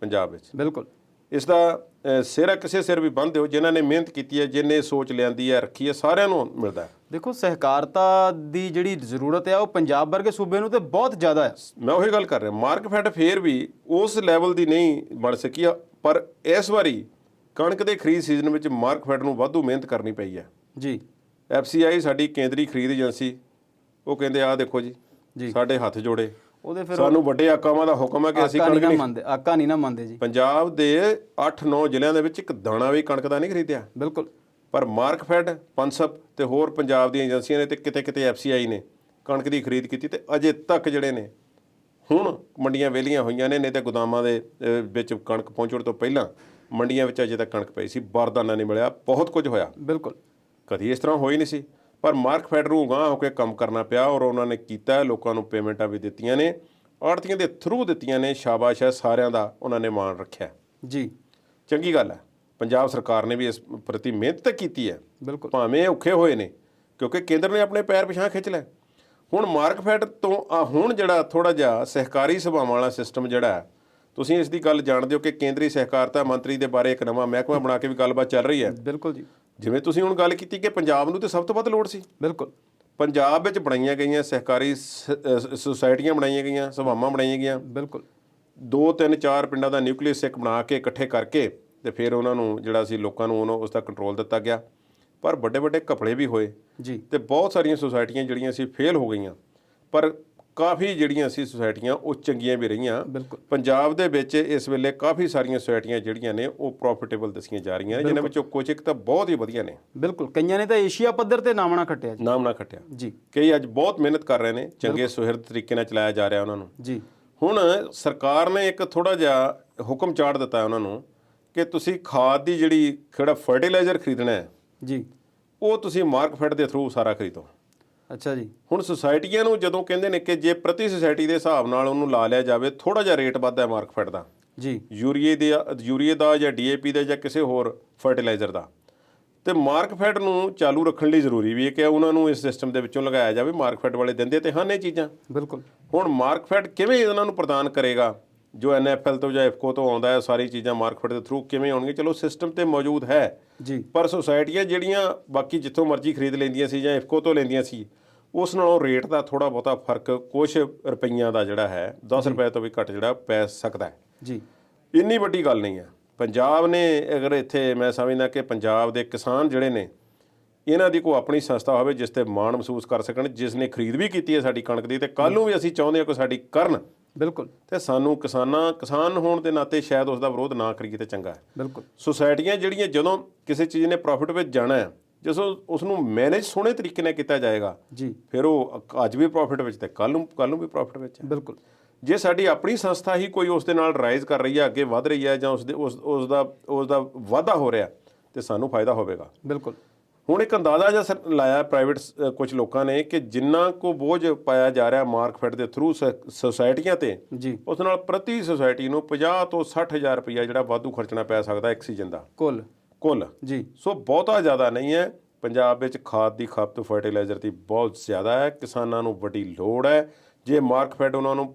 ਪੰਜਾਬ ਵਿੱਚ। ਬਿਲਕੁਲ। ਇਸ ਦਾ ਸਿਰ ਕਿਸੇ ਸਿਰ ਵੀ ਬੰਨ੍ਹ ਦਿਓ, ਜਿਨ੍ਹਾਂ ਨੇ ਮਿਹਨਤ ਕੀਤੀ ਹੈ, ਜਿਹਨੇ ਸੋਚ ਲਿਆਂਦੀ ਹੈ, ਰੱਖੀ ਹੈ, ਸਾਰਿਆਂ ਨੂੰ ਮਿਲਦਾ ਹੈ। ਦੇਖੋ, ਸਹਿਕਾਰਤਾ ਦੀ ਜਿਹੜੀ ਜ਼ਰੂਰਤ ਹੈ ਉਹ ਪੰਜਾਬ ਵਰਗੇ ਸੂਬੇ ਨੂੰ ਤੇ ਬਹੁਤ ਜ਼ਿਆਦਾ ਹੈ। ਮੈਂ ਉਹੀ ਗੱਲ ਕਰ ਰਿਹਾ, ਮਾਰਕਫੈਡ ਫੇਰ ਵੀ ਉਸ ਲੈਵਲ ਦੀ ਨਹੀਂ ਬਣ ਸਕੀ, ਪਰ ਇਸ ਵਾਰੀ ਕਣਕ ਦੇ ਖਰੀਦ ਸੀਜ਼ਨ ਵਿੱਚ ਮਾਰਕਫੈਡ ਨੂੰ ਵਾਧੂ ਮਿਹਨਤ ਕਰਨੀ ਪਈ ਹੈ। ਜੀ। FCI ਸਾਡੀ ਕੇਂਦਰੀ ਖਰੀਦ ਏਜੰਸੀ, ਉਹ ਕਹਿੰਦੇ ਆਹ ਦੇਖੋ ਜੀ, ਸਾਡੇ ਹੱਥ ਜੋੜੇ, ਉਹਦੇ ਫਿਰ ਸਾਨੂੰ ਵੱਡੇ ਆਕਾਵਾਂ ਦਾ ਹੁਕਮ ਹੈ ਕਿ ਅਸੀਂ ਕਣਕ ਨਹੀਂ ਮੰਨਦੇ, ਆਕਾ ਨਹੀਂ ਨਾ ਮੰਨਦੇ ਜੀ। ਪੰਜਾਬ ਦੇ 8-9 ਜ਼ਿਲ੍ਹਿਆਂ ਦੇ ਵਿੱਚ ਇੱਕ ਦਾਣਾ ਵੀ ਕਣਕ ਦਾ ਨਹੀਂ ਖਰੀਦਿਆ। ਬਿਲਕੁਲ। ਪਰ ਮਾਰਕਫੈਡ, ਪਨਸਪ ਤੇ ਹੋਰ ਪੰਜਾਬ ਦੀਆਂ ਏਜੰਸੀਆਂ ਨੇ ਤੇ ਕਿਤੇ FCI ਨੇ ਕਣਕ ਦੀ ਖਰੀਦ ਕੀਤੀ, ਤੇ ਅਜੇ ਤੱਕ ਜਿਹੜੇ ਨੇ ਹੁਣ ਮੰਡੀਆਂ ਵਿਹਲੀਆਂ ਹੋਈਆਂ ਨੇ, ਨਹੀਂ ਤੇ ਗੋਦਾਮਾਂ ਦੇ ਵਿੱਚ ਕਣਕ ਪਹੁੰਚਣ ਤੋਂ ਪਹਿਲਾਂ ਮੰਡੀਆਂ ਵਿੱਚ ਅਜੇ ਤੱਕ ਕਣਕ ਪਈ ਸੀ, ਬਾਰਦਾਨਾ ਨਹੀਂ ਮਿਲਿਆ, ਬਹੁਤ ਕੁਝ ਹੋਇਆ। ਬਿਲਕੁਲ। ਕਦੀ ਇਸ ਤਰ੍ਹਾਂ ਹੋਈ ਨਹੀਂ ਸੀ, ਪਰ ਮਾਰਕਫੈਡ ਨੂੰ ਅਗਾਂਹ ਹੋ ਕੇ ਕੰਮ ਕਰਨਾ ਪਿਆ, ਔਰ ਉਹਨਾਂ ਨੇ ਕੀਤਾ। ਲੋਕਾਂ ਨੂੰ ਪੇਮੈਂਟਾਂ ਵੀ ਦਿੱਤੀਆਂ ਨੇ, ਆੜ੍ਹਤੀਆਂ ਦੇ ਥਰੂ ਦਿੱਤੀਆਂ ਨੇ। ਸ਼ਾਬਾਸ਼ ਹੈ ਸਾਰਿਆਂ ਦਾ, ਉਹਨਾਂ ਨੇ ਮਾਣ ਰੱਖਿਆ। ਜੀ। ਚੰਗੀ ਗੱਲ ਹੈ। ਪੰਜਾਬ ਸਰਕਾਰ ਨੇ ਵੀ ਇਸ ਪ੍ਰਤੀ ਮਿਹਨਤ ਕੀਤੀ ਹੈ। ਬਿਲਕੁਲ। ਭਾਵੇਂ ਔਖੇ ਹੋਏ ਨੇ, ਕਿਉਂਕਿ ਕੇਂਦਰ ਨੇ ਆਪਣੇ ਪੈਰ ਪਿਛਾਂ ਖਿੱਚ ਲਏ। ਹੁਣ ਮਾਰਕਫੈਡ ਤੋਂ ਹੁਣ ਜਿਹੜਾ ਥੋੜਾ ਜਿਹਾ ਸਹਿਕਾਰੀ ਸਭਾਵਾਂ ਵਾਲਾ ਸਿਸਟਮ ਜਿਹੜਾ ਹੈ, ਤੁਸੀਂ ਇਸ ਦੀ ਗੱਲ ਜਾਣਦੇ ਹੋ ਕਿ ਕੇਂਦਰੀ ਸਹਿਕਾਰਤਾ ਮੰਤਰੀ ਦੇ ਬਾਰੇ ਇੱਕ ਨਵਾਂ ਮਹਿਕਮਾ ਬਣਾ ਕੇ ਵੀ ਗੱਲਬਾਤ ਚੱਲ ਰਹੀ ਹੈ। ਬਿਲਕੁਲ ਜੀ। ਜਿਵੇਂ ਤੁਸੀਂ ਹੁਣ ਗੱਲ ਕੀਤੀ ਕਿ ਪੰਜਾਬ ਨੂੰ ਤੇ ਸਭ ਤੋਂ ਵੱਧ ਲੋੜ ਸੀ। ਬਿਲਕੁਲ। ਪੰਜਾਬ ਵਿੱਚ ਬਣਾਈਆਂ ਗਈਆਂ ਸਹਿਕਾਰੀ ਸੁਸਾਇਟੀਆਂ ਬਣਾਈਆਂ ਗਈਆਂ, ਸਭਾਵਾਂ ਬਣਾਈਆਂ ਗਈਆਂ। ਬਿਲਕੁਲ। 2-3-4 ਪਿੰਡਾਂ ਦਾ ਨਿਊਕਲੀਅਸ ਇੱਕ ਬਣਾ ਕੇ ਇਕੱਠੇ ਕਰਕੇ ਤੇ ਫਿਰ ਉਹਨਾਂ ਨੂੰ ਜਿਹੜਾ ਸੀ ਲੋਕਾਂ ਨੂੰ ਉਸ ਦਾ ਕੰਟਰੋਲ ਦਿੱਤਾ ਗਿਆ। ਪਰ ਵੱਡੇ ਵੱਡੇ ਘਪਲੇ ਵੀ ਹੋਏ ਜੀ, ਤੇ ਬਹੁਤ ਸਾਰੀਆਂ ਸੁਸਾਇਟੀਆਂ ਜਿਹੜੀਆਂ ਸੀ ਫੇਲ ਹੋ ਗਈਆਂ, ਪਰ ਕਾਫੀ ਜਿਹੜੀਆਂ ਸੀ ਸੁਸਾਇਟੀਆਂ ਉਹ ਚੰਗੀਆਂ ਵੀ ਰਹੀਆਂ। ਪੰਜਾਬ ਦੇ ਵਿੱਚ ਇਸ ਵੇਲੇ ਕਾਫੀ ਸਾਰੀਆਂ ਸੁਸਾਇਟੀਆਂ ਜਿਹੜੀਆਂ ਨੇ ਉਹ ਪ੍ਰੋਫਿਟੇਬਲ ਦੱਸੀਆਂ ਜਾ ਰਹੀਆਂ ਨੇ, ਜਿਨ੍ਹਾਂ ਵਿੱਚੋਂ ਕੁਝ ਇੱਕ ਤਾਂ ਬਹੁਤ ਹੀ ਵਧੀਆ ਨੇ। ਬਿਲਕੁਲ। ਕਈਆਂ ਨੇ ਤਾਂ ਏਸ਼ੀਆ ਪੱਧਰ ਤੇ ਨਾਮ ਨਾ ਖੱਟਿਆ ਜੀ। ਨਾਮ ਨਾ ਖੱਟਿਆ ਜੀ। ਕਈ ਅੱਜ ਬਹੁਤ ਮਿਹਨਤ ਕਰ ਰਹੇ ਨੇ, ਚੰਗੇ ਸੁਹਿਰਦ ਤਰੀਕੇ ਨਾਲ ਚਲਾਇਆ ਜਾ ਰਿਹਾ ਉਹਨਾਂ ਨੂੰ। ਜੀ। ਹੁਣ ਸਰਕਾਰ ਨੇ ਇੱਕ ਥੋੜਾ ਜਿਹਾ ਹੁਕਮ ਚਾੜ ਦਿੱਤਾ ਉਹਨਾਂ ਨੂੰ ਕਿ ਤੁਸੀਂ ਖਾਦ ਦੀ ਜਿਹੜੀ ਫਰਟੀਲਾਈਜ਼ਰ ਖਰੀਦਣਾ ਹੈ ਜੀ, ਉਹ ਤੁਸੀਂ ਮਾਰਕਫੈਡ ਦੇ ਥਰੂ ਸਾਰਾ ਖਰੀਦੋ। ਅੱਛਾ ਜੀ। ਹੁਣ ਸੁਸਾਇਟੀਆਂ ਨੂੰ ਜਦੋਂ ਕਹਿੰਦੇ ਨੇ ਕਿ ਜੇ ਪ੍ਰਤੀ ਸੁਸਾਇਟੀ ਦੇ ਹਿਸਾਬ ਨਾਲ ਉਹਨੂੰ ਲਾ ਲਿਆ ਜਾਵੇ, ਥੋੜਾ ਜਿਹਾ ਰੇਟ ਵੱਧਦਾ ਹੈ ਮਾਰਕਫੈਡ ਦਾ, ਜੀ ਯੂਰੀਏ ਦਾ ਜਾਂ DAP ਦਾ ਜਾਂ ਕਿਸੇ ਹੋਰ ਫਰਟੀਲਾਈਜ਼ਰ ਦਾ, ਤੇ ਮਾਰਕਫੈਡ ਨੂੰ ਚਾਲੂ ਰੱਖਣ ਲਈ ਜ਼ਰੂਰੀ ਵੀ ਹੈ ਕਿ ਉਹਨਾਂ ਨੂੰ ਇਸ ਸਿਸਟਮ ਦੇ ਵਿੱਚੋਂ ਲਗਾਇਆ ਜਾਵੇ। ਮਾਰਕਫੈਡ ਵਾਲੇ ਦਿੰਦੇ ਤੇ ਹਨ ਇਹ ਚੀਜ਼ਾਂ। ਬਿਲਕੁਲ। ਹੁਣ ਮਾਰਕਫੈਡ ਕਿਵੇਂ ਉਹਨਾਂ ਨੂੰ ਪ੍ਰਦਾਨ ਕਰੇਗਾ, ਜੋ NFL ਤੋਂ ਜਾਂ IFCO ਤੋਂ ਆਉਂਦਾ ਹੈ, ਸਾਰੀ ਚੀਜ਼ਾਂ ਮਾਰਕਫੈਡ ਦੇ ਥਰੂ ਕਿਵੇਂ ਆਉਣਗੀਆਂ? ਚਲੋ ਸਿਸਟਮ ਤੇ ਮੌਜੂਦ ਹੈ ਜੀ, ਪਰ ਸੁਸਾਇਟੀਆਂ ਜਿਹੜੀਆਂ ਬਾਕੀ ਜਿੱਥੋਂ ਮਰਜ਼ੀ ਖਰੀਦ ਲੈਂਦੀਆਂ ਸੀ ਜਾਂ IFCO ਤੋਂ ਲੈਂਦੀਆਂ ਸੀ, ਉਸ ਨਾਲੋਂ ਰੇਟ ਦਾ ਥੋੜਾ ਬਹੁਤਾ ਫਰਕ ਕੁਛ ਰੁਪਈਆਂ ਦਾ ਜਿਹੜਾ ਹੈ 10 ਰੁਪਏ ਤੋਂ ਵੀ ਘੱਟ ਜਿਹੜਾ ਪੈ ਸਕਦਾ ਹੈ ਜੀ। ਇੰਨੀ ਵੱਡੀ ਗੱਲ ਨਹੀਂ ਹੈ। ਪੰਜਾਬ ਨੇ ਅਗਰ ਇੱਥੇ ਮੈਂ ਸਮਝਦਾ ਕਿ ਪੰਜਾਬ ਦੇ ਕਿਸਾਨ ਜਿਹੜੇ ਨੇ, ਇਹਨਾਂ ਦੀ ਕੋਈ ਆਪਣੀ ਸੰਸਥਾ ਹੋਵੇ ਜਿਸ ਤੇ ਮਾਣ ਮਹਿਸੂਸ ਕਰ ਸਕਣ, ਜਿਸ ਨੇ ਖਰੀਦ ਵੀ ਕੀਤੀ ਹੈ ਸਾਡੀ ਕਣਕ ਦੀ, ਤੇ ਕੱਲ੍ਹ ਨੂੰ ਵੀ ਅਸੀਂ ਚਾਹੁੰਦੇ ਹਾਂ ਕਿ ਸਾਡੀ ਕਰਨ। ਬਿਲਕੁਲ। ਤੇ ਸਾਨੂੰ ਕਿਸਾਨ ਹੋਣ ਦੇ ਨਾਤੇ ਸ਼ਾਇਦ ਉਸ ਦਾ ਵਿਰੋਧ ਨਾ ਕਰੀਏ ਤੇ ਚੰਗਾ ਹੈ। ਬਿਲਕੁਲ। ਸੁਸਾਇਟੀਆਂ ਜਿਹੜੀਆਂ ਜਦੋਂ ਕਿਸੇ ਚੀਜ਼ ਨੇ ਪ੍ਰੋਫਿਟ ਵਿੱਚ ਜਾਣਾ ਹੈ, ਜਦੋਂ ਉਸ ਨੂੰ ਮੈਨੇਜ ਸੋਹਣੇ ਤਰੀਕੇ ਨਾਲ ਕੀਤਾ ਜਾਏਗਾ ਜੀ, ਫਿਰ ਉਹ ਅੱਜ ਵੀ ਪ੍ਰੋਫਿਟ ਵਿੱਚ ਤੇ ਕੱਲ੍ਹ ਨੂੰ ਵੀ ਪ੍ਰੋਫਿਟ ਵਿੱਚ ਹੈ। ਬਿਲਕੁਲ। ਜੇ ਸਾਡੀ ਆਪਣੀ ਸੰਸਥਾ ਹੀ ਕੋਈ ਉਸ ਦੇ ਨਾਲ ਰਾਈਜ਼ ਕਰ ਰਹੀ ਹੈ, ਅੱਗੇ ਵਧ ਰਹੀ ਹੈ, ਜਾਂ ਉਸ ਦਾ ਵਾਧਾ ਹੋ ਰਿਹਾ, ਤੇ ਸਾਨੂੰ ਫਾਇਦਾ ਹੋਵੇਗਾ। ਬਿਲਕੁਲ। ਹੁਣ ਇੱਕ ਅੰਦਾਜ਼ਾ ਜਿਹਾ ਲਾਇਆ ਪ੍ਰਾਈਵੇਟ ਕੁਝ ਲੋਕਾਂ ਨੇ ਕਿ ਜਿੰਨਾ ਕੋ ਬੋਝ ਪਾਇਆ ਜਾ ਰਿਹਾ ਮਾਰਕਫੈਡ ਦੇ ਥਰੂ ਸੁਸਾਇਟੀਆਂ ਤੇ ਜੀ, ਉਸ ਨਾਲ ਪ੍ਰਤੀ ਸੁਸਾਇਟੀ ਨੂੰ 50 ਤੋਂ 60,000 ਰੁਪਈਆ ਜਿਹੜਾ ਵਾਧੂ ਖਰਚਣਾ ਪੈ ਸਕਦਾ ਇੱਕ ਸੀਜ਼ਨ ਦਾ ਕੁੱਲ ਜੀ। ਸੋ ਬਹੁਤਾ ਜ਼ਿਆਦਾ ਨਹੀਂ ਹੈ। ਪੰਜਾਬ ਵਿੱਚ ਖਾਦ ਦੀ ਖਪਤ ਫਰਟੀਲਾਈਜ਼ਰ ਦੀ ਬਹੁਤ ਜ਼ਿਆਦਾ ਹੈ, ਕਿਸਾਨਾਂ ਨੂੰ ਵੱਡੀ ਲੋੜ ਹੈ। ਜੇ ਮਾਰਕਫੈਡ ਉਹਨਾਂ ਨੂੰ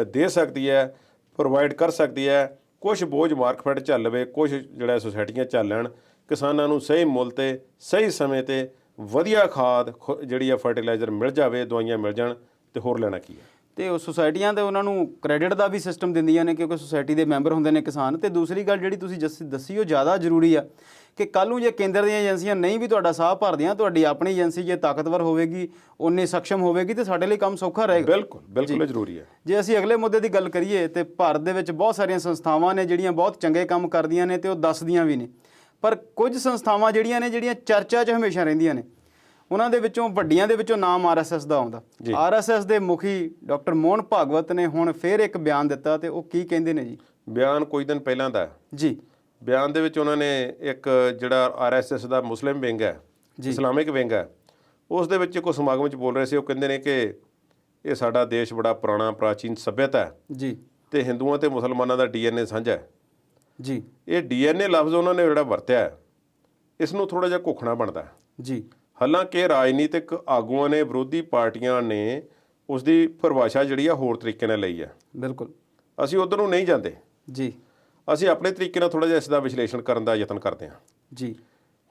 ਦੇ ਸਕਦੀ ਹੈ, ਪ੍ਰੋਵਾਈਡ ਕਰ ਸਕਦੀ ਹੈ, ਕੁਛ ਬੋਝ ਮਾਰਕਫੈਡ ਝੱਲ ਲਵੇ, ਕੁਛ ਜਿਹੜਾ ਸੁਸਾਇਟੀਆਂ ਝੱਲਣ, ਕਿਸਾਨਾਂ ਨੂੰ ਸਹੀ ਮੁੱਲ ਤੇ ਸਹੀ ਸਮੇਂ ਤੇ ਵਧੀਆ ਖਾਦ ਜਿਹੜੀ ਆ ਫਰਟੀਲਾਈਜ਼ਰ ਮਿਲ ਜਾਵੇ, ਦਵਾਈਆਂ ਮਿਲ ਜਾਣ, ਤੇ ਹੋਰ ਲੈਣਾ ਕੀ ਹੈ। ਤੇ ਉਹ ਸੁਸਾਇਟੀਆਂ ਤੇ ਉਹਨਾਂ ਨੂੰ ਕ੍ਰੈਡਿਟ ਦਾ ਵੀ ਸਿਸਟਮ ਦਿੰਦੀਆਂ ਨੇ ਕਿਉਂਕਿ ਸੁਸਾਇਟੀ ਦੇ ਮੈਂਬਰ ਹੁੰਦੇ ਨੇ ਕਿਸਾਨ। ਤੇ ਦੂਸਰੀ ਗੱਲ ਜਿਹੜੀ ਤੁਸੀਂ ਦੱਸੀ ਉਹ ਜ਼ਿਆਦਾ ਜ਼ਰੂਰੀ ਆ ਕਿ ਕੱਲ੍ਹ ਨੂੰ ਜੇ ਕੇਂਦਰ ਦੀਆਂ ਏਜੰਸੀਆਂ ਨਹੀਂ ਵੀ ਤੁਹਾਡਾ ਸਾਹ ਭਰਦੀਆਂ, ਤੁਹਾਡੀ ਆਪਣੀ ਏਜੰਸੀ ਜੇ ਤਾਕਤਵਰ ਹੋਵੇਗੀ, ਉਨੀ ਸક્ષਮ ਹੋਵੇਗੀ, ਤੇ ਸਾਡੇ ਲਈ ਕੰਮ ਸੌਖਾ ਰਹੇਗਾ। ਬਿਲਕੁਲ ਜ਼ਰੂਰੀ ਹੈ। ਜੇ ਅਸੀਂ ਅਗਲੇ ਮੁੱਦੇ ਦੀ ਗੱਲ ਕਰੀਏ ਤੇ ਭਾਰਤ ਦੇ ਵਿੱਚ ਬਹੁਤ ਸਾਰੀਆਂ ਸੰਸਥਾਵਾਂ ਨੇ ਜਿਹੜੀਆਂ ਬਹੁਤ ਚੰਗੇ ਕੰਮ ਕਰਦੀਆਂ ਨੇ ਤੇ ਉਹ ਦੱਸਦੀਆਂ ਵੀ ਨੇ, ਪਰ ਕੁਝ ਸੰਸਥਾਵਾਂ ਜਿਹੜੀਆਂ ਚਰਚਾ 'ਚ ਹਮੇਸ਼ਾ ਰਹਿੰਦੀਆਂ ਨੇ, ਉਹਨਾਂ ਦੇ ਵਿੱਚੋਂ ਵੱਡੀਆਂ ਦੇ ਵਿੱਚੋਂ ਨਾਮ RSS ਦਾ ਆਉਂਦਾ। RSS ਦੇ ਮੁਖੀ ਡਾਕਟਰ ਮੋਹਨ ਭਾਗਵਤ ਨੇ ਹੁਣ ਫਿਰ ਇੱਕ ਬਿਆਨ ਦਿੱਤਾ, ਤੇ ਉਹ ਕੀ ਕਹਿੰਦੇ ਨੇ ਜੀ? ਬਿਆਨ ਕੁਝ ਦਿਨ ਪਹਿਲਾਂ ਦਾ ਜੀ। ਬਿਆਨ ਦੇ ਵਿੱਚ ਉਹਨਾਂ ਨੇ ਇੱਕ ਜਿਹੜਾ RSS ਦਾ ਮੁਸਲਿਮ ਵਿੰਗ ਹੈ, ਇਸਲਾਮਿਕ ਵਿੰਗ ਹੈ, ਉਸ ਦੇ ਵਿੱਚ ਕੋਈ ਸਮਾਗਮ 'ਚ ਬੋਲ ਰਹੇ ਸੀ। ਉਹ ਕਹਿੰਦੇ ਨੇ ਕਿ ਇਹ ਸਾਡਾ ਦੇਸ਼ ਬੜਾ ਪੁਰਾਣਾ ਪ੍ਰਾਚੀਨ ਸੱਭਿਅਤਾ ਹੈ ਜੀ, ਤੇ ਹਿੰਦੂਆਂ ਤੇ ਮੁਸਲਮਾਨਾਂ ਦਾ DNA ਸਾਂਝਾ ਹੈ ਜੀ। ਇਹ DNA ਲਫ਼ਜ਼ ਉਹਨਾਂ ਨੇ ਜਿਹੜਾ ਵਰਤਿਆ ਹੈ, ਇਸ ਨੂੰ ਥੋੜ੍ਹਾ ਜਿਹਾ ਘੋਖਣਾ ਬਣਦਾ ਹੈ ਜੀ। ਹਾਲਾਂਕਿ ਰਾਜਨੀਤਿਕ ਆਗੂਆਂ ਨੇ, ਵਿਰੋਧੀ ਪਾਰਟੀਆਂ ਨੇ ਉਸ ਦੀ ਪਰਿਭਾਸ਼ਾ ਜਿਹੜੀ ਆ ਹੋਰ ਤਰੀਕੇ ਨਾਲ ਲਈ ਹੈ। ਬਿਲਕੁਲ। ਅਸੀਂ ਉੱਧਰ ਨੂੰ ਨਹੀਂ ਜਾਂਦੇ ਜੀ, ਅਸੀਂ ਆਪਣੇ ਤਰੀਕੇ ਨਾਲ ਥੋੜ੍ਹਾ ਜਿਹਾ ਇਸ ਦਾ ਵਿਸ਼ਲੇਸ਼ਣ ਕਰਨ ਦਾ ਯਤਨ ਕਰਦੇ ਹਾਂ ਜੀ।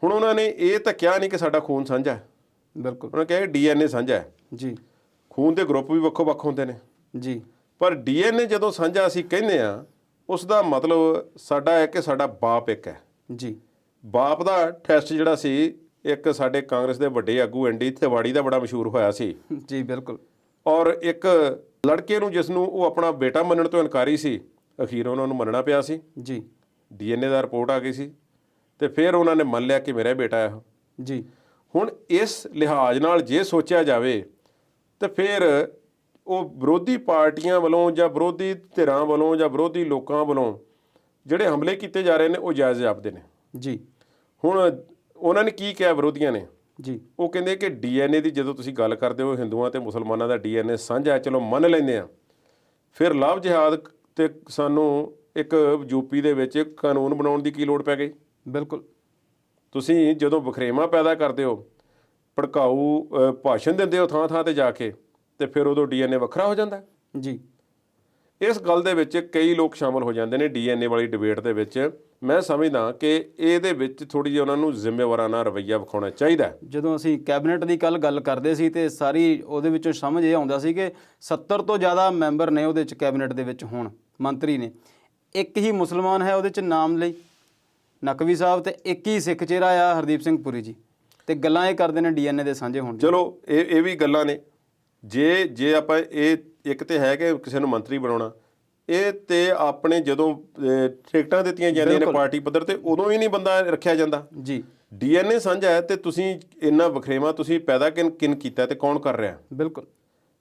ਹੁਣ ਉਹਨਾਂ ਨੇ ਇਹ ਤਾਂ ਕਿਹਾ ਨਹੀਂ ਕਿ ਸਾਡਾ ਖੂਨ ਸਾਂਝਾ ਹੈ। ਬਿਲਕੁਲ। ਉਹਨਾਂ ਕਿਹਾ DNA ਸਾਂਝਾ ਹੈ ਜੀ। ਖੂਨ ਦੇ ਗਰੁੱਪ ਵੀ ਵੱਖੋ-ਵੱਖ ਹੁੰਦੇ ਨੇ ਜੀ, ਪਰ DNA ਜਦੋਂ ਸਾਂਝਾ ਅਸੀਂ ਕਹਿੰਦੇ ਆ, ਉਸ ਦਾ ਮਤਲਬ ਸਾਡਾ ਹੈ ਕਿ ਸਾਡਾ ਬਾਪ ਇੱਕ ਹੈ ਜੀ। ਬਾਪ ਦਾ ਟੈਸਟ ਜਿਹੜਾ ਸੀ, ਇੱਕ ਸਾਡੇ ਕਾਂਗਰਸ ਦੇ ਵੱਡੇ ਆਗੂ ND ਤਿਵਾੜੀ ਦਾ ਬੜਾ ਮਸ਼ਹੂਰ ਹੋਇਆ ਸੀ ਜੀ। ਬਿਲਕੁਲ। ਔਰ ਇੱਕ ਲੜਕੇ ਨੂੰ ਜਿਸ ਨੂੰ ਉਹ ਆਪਣਾ ਬੇਟਾ ਮੰਨਣ ਤੋਂ ਇਨਕਾਰੀ ਸੀ, ਅਖੀਰ ਉਹਨਾਂ ਨੂੰ ਮੰਨਣਾ ਪਿਆ ਸੀ ਜੀ। DNA ਦਾ ਰਿਪੋਰਟ ਆ ਗਈ ਸੀ, ਤੇ ਫਿਰ ਉਹਨਾਂ ਨੇ ਮੰਨ ਲਿਆ ਕਿ ਮੇਰਾ ਬੇਟਾ ਹੈ ਜੀ। ਹੁਣ ਇਸ ਲਿਹਾਜ਼ ਨਾਲ ਜੇ ਸੋਚਿਆ ਜਾਵੇ ਤਾਂ ਫਿਰ ਉਹ ਵਿਰੋਧੀ ਪਾਰਟੀਆਂ ਵੱਲੋਂ ਜਾਂ ਵਿਰੋਧੀ ਧਿਰਾਂ ਵੱਲੋਂ ਜਾਂ ਵਿਰੋਧੀ ਲੋਕਾਂ ਵੱਲੋਂ ਜਿਹੜੇ ਹਮਲੇ ਕੀਤੇ ਜਾ ਰਹੇ ਨੇ ਉਹ ਜਾਇਜ਼ ਜਾਪਦੇ ਨੇ ਜੀ। ਹੁਣ ਉਹਨਾਂ ਨੇ ਕੀ ਕਿਹਾ ਵਿਰੋਧੀਆਂ ਨੇ ਜੀ? ਉਹ ਕਹਿੰਦੇ ਕਿ DNA ਦੀ ਜਦੋਂ ਤੁਸੀਂ ਗੱਲ ਕਰਦੇ ਹੋ, ਹਿੰਦੂਆਂ ਤੇ ਮੁਸਲਮਾਨਾਂ ਦਾ DNA ਸਾਂਝਾ ਹੈ, ਚਲੋ ਮੰਨ ਲੈਂਦੇ ਆ, ਫਿਰ ਲਵ ਜਿਹਾਦ ਤੇ ਸਾਨੂੰ ਇੱਕ UP ਦੇ ਵਿੱਚ ਕਾਨੂੰਨ ਬਣਾਉਣ ਦੀ ਕੀ ਲੋੜ ਪੈ ਗਈ? ਬਿਲਕੁਲ। ਤੁਸੀਂ ਜਦੋਂ ਵਖਰੇਵਾਂ ਪੈਦਾ ਕਰਦੇ ਹੋ, ਭੜਕਾਊ ਭਾਸ਼ਣ ਦਿੰਦੇ ਹੋ ਥਾਂ ਤੇ ਜਾ ਕੇ, ਤੇ ਫਿਰ ਉਦੋਂ DNA ਵੱਖਰਾ ਹੋ ਜਾਂਦਾ ਜੀ। ਇਸ ਗੱਲ ਦੇ ਵਿੱਚ ਕਈ ਲੋਕ ਸ਼ਾਮਲ ਹੋ ਜਾਂਦੇ ਨੇ DNA ਵਾਲੀ ਡਿਬੇਟ ਦੇ ਵਿੱਚ। ਮੈਂ ਸਮਝਦਾ ਕਿ ਇਹਦੇ ਵਿੱਚ ਥੋੜ੍ਹੀ ਜਿਹੀ ਉਹਨਾਂ ਨੂੰ ਜ਼ਿੰਮੇਵਾਰਾਨਾ ਰਵੱਈਆ ਵਿਖਾਉਣਾ ਚਾਹੀਦਾ। ਜਦੋਂ ਅਸੀਂ ਕੈਬਨਿਟ ਦੀ ਗੱਲ ਕਰਦੇ ਸੀ ਤੇ ਸਾਰੀ ਉਹਦੇ ਵਿੱਚੋਂ ਸਮਝ ਇਹ ਆਉਂਦਾ ਸੀ ਕਿ 70 ਤੋਂ ਜ਼ਿਆਦਾ ਮੈਂਬਰ ਨੇ ਉਹਦੇ 'ਚ ਕੈਬਨਿਟ ਦੇ ਵਿੱਚ, ਹੁਣ ਮੰਤਰੀ ਨੇ, ਇੱਕ ਹੀ ਮੁਸਲਮਾਨ ਹੈ ਉਹਦੇ 'ਚ ਨਾਮ ਲਈ, ਨਕਵੀ ਸਾਹਿਬ, ਤੇ ਇੱਕ ਹੀ ਸਿੱਖ ਚਿਹਰਾ ਆ ਹਰਦੀਪ ਸਿੰਘ ਪੁਰੀ ਜੀ, ਤੇ ਗੱਲਾਂ ਇਹ ਕਰਦੇ ਨੇ DNA ਦੇ ਸਾਂਝੇ ਹੋਣ। ਚਲੋ ਇਹ ਵੀ ਗੱਲਾਂ ਨੇ। ਜੇ ਆਪਾਂ ਇਹ ਇੱਕ ਤੇ ਹੈ ਕਿ ਕਿਸੇ ਨੂੰ ਮੰਤਰੀ ਬਣਾਉਣਾ, ਇਹ ਤੇ ਆਪਣੇ ਜਦੋਂ ਟਿਕਟਾਂ ਦਿੱਤੀਆਂ ਜਾਂਦੀਆਂ ਨੇ ਪਾਰਟੀ ਪੱਧਰ ਤੇ, ਉਦੋਂ ਵੀ ਨਹੀਂ ਬੰਦਾ ਰੱਖਿਆ ਜਾਂਦਾ ਜੀ। DNA ਸਾਂਝਾ ਹੈ ਤੇ ਤੁਸੀਂ ਇੰਨਾ ਵਖਰੇਵਾਂ ਤੁਸੀਂ ਪੈਦਾ ਕਿਨ ਕੀਤਾ ਤੇ ਕੌਣ ਕਰ ਰਿਹਾ? ਬਿਲਕੁਲ।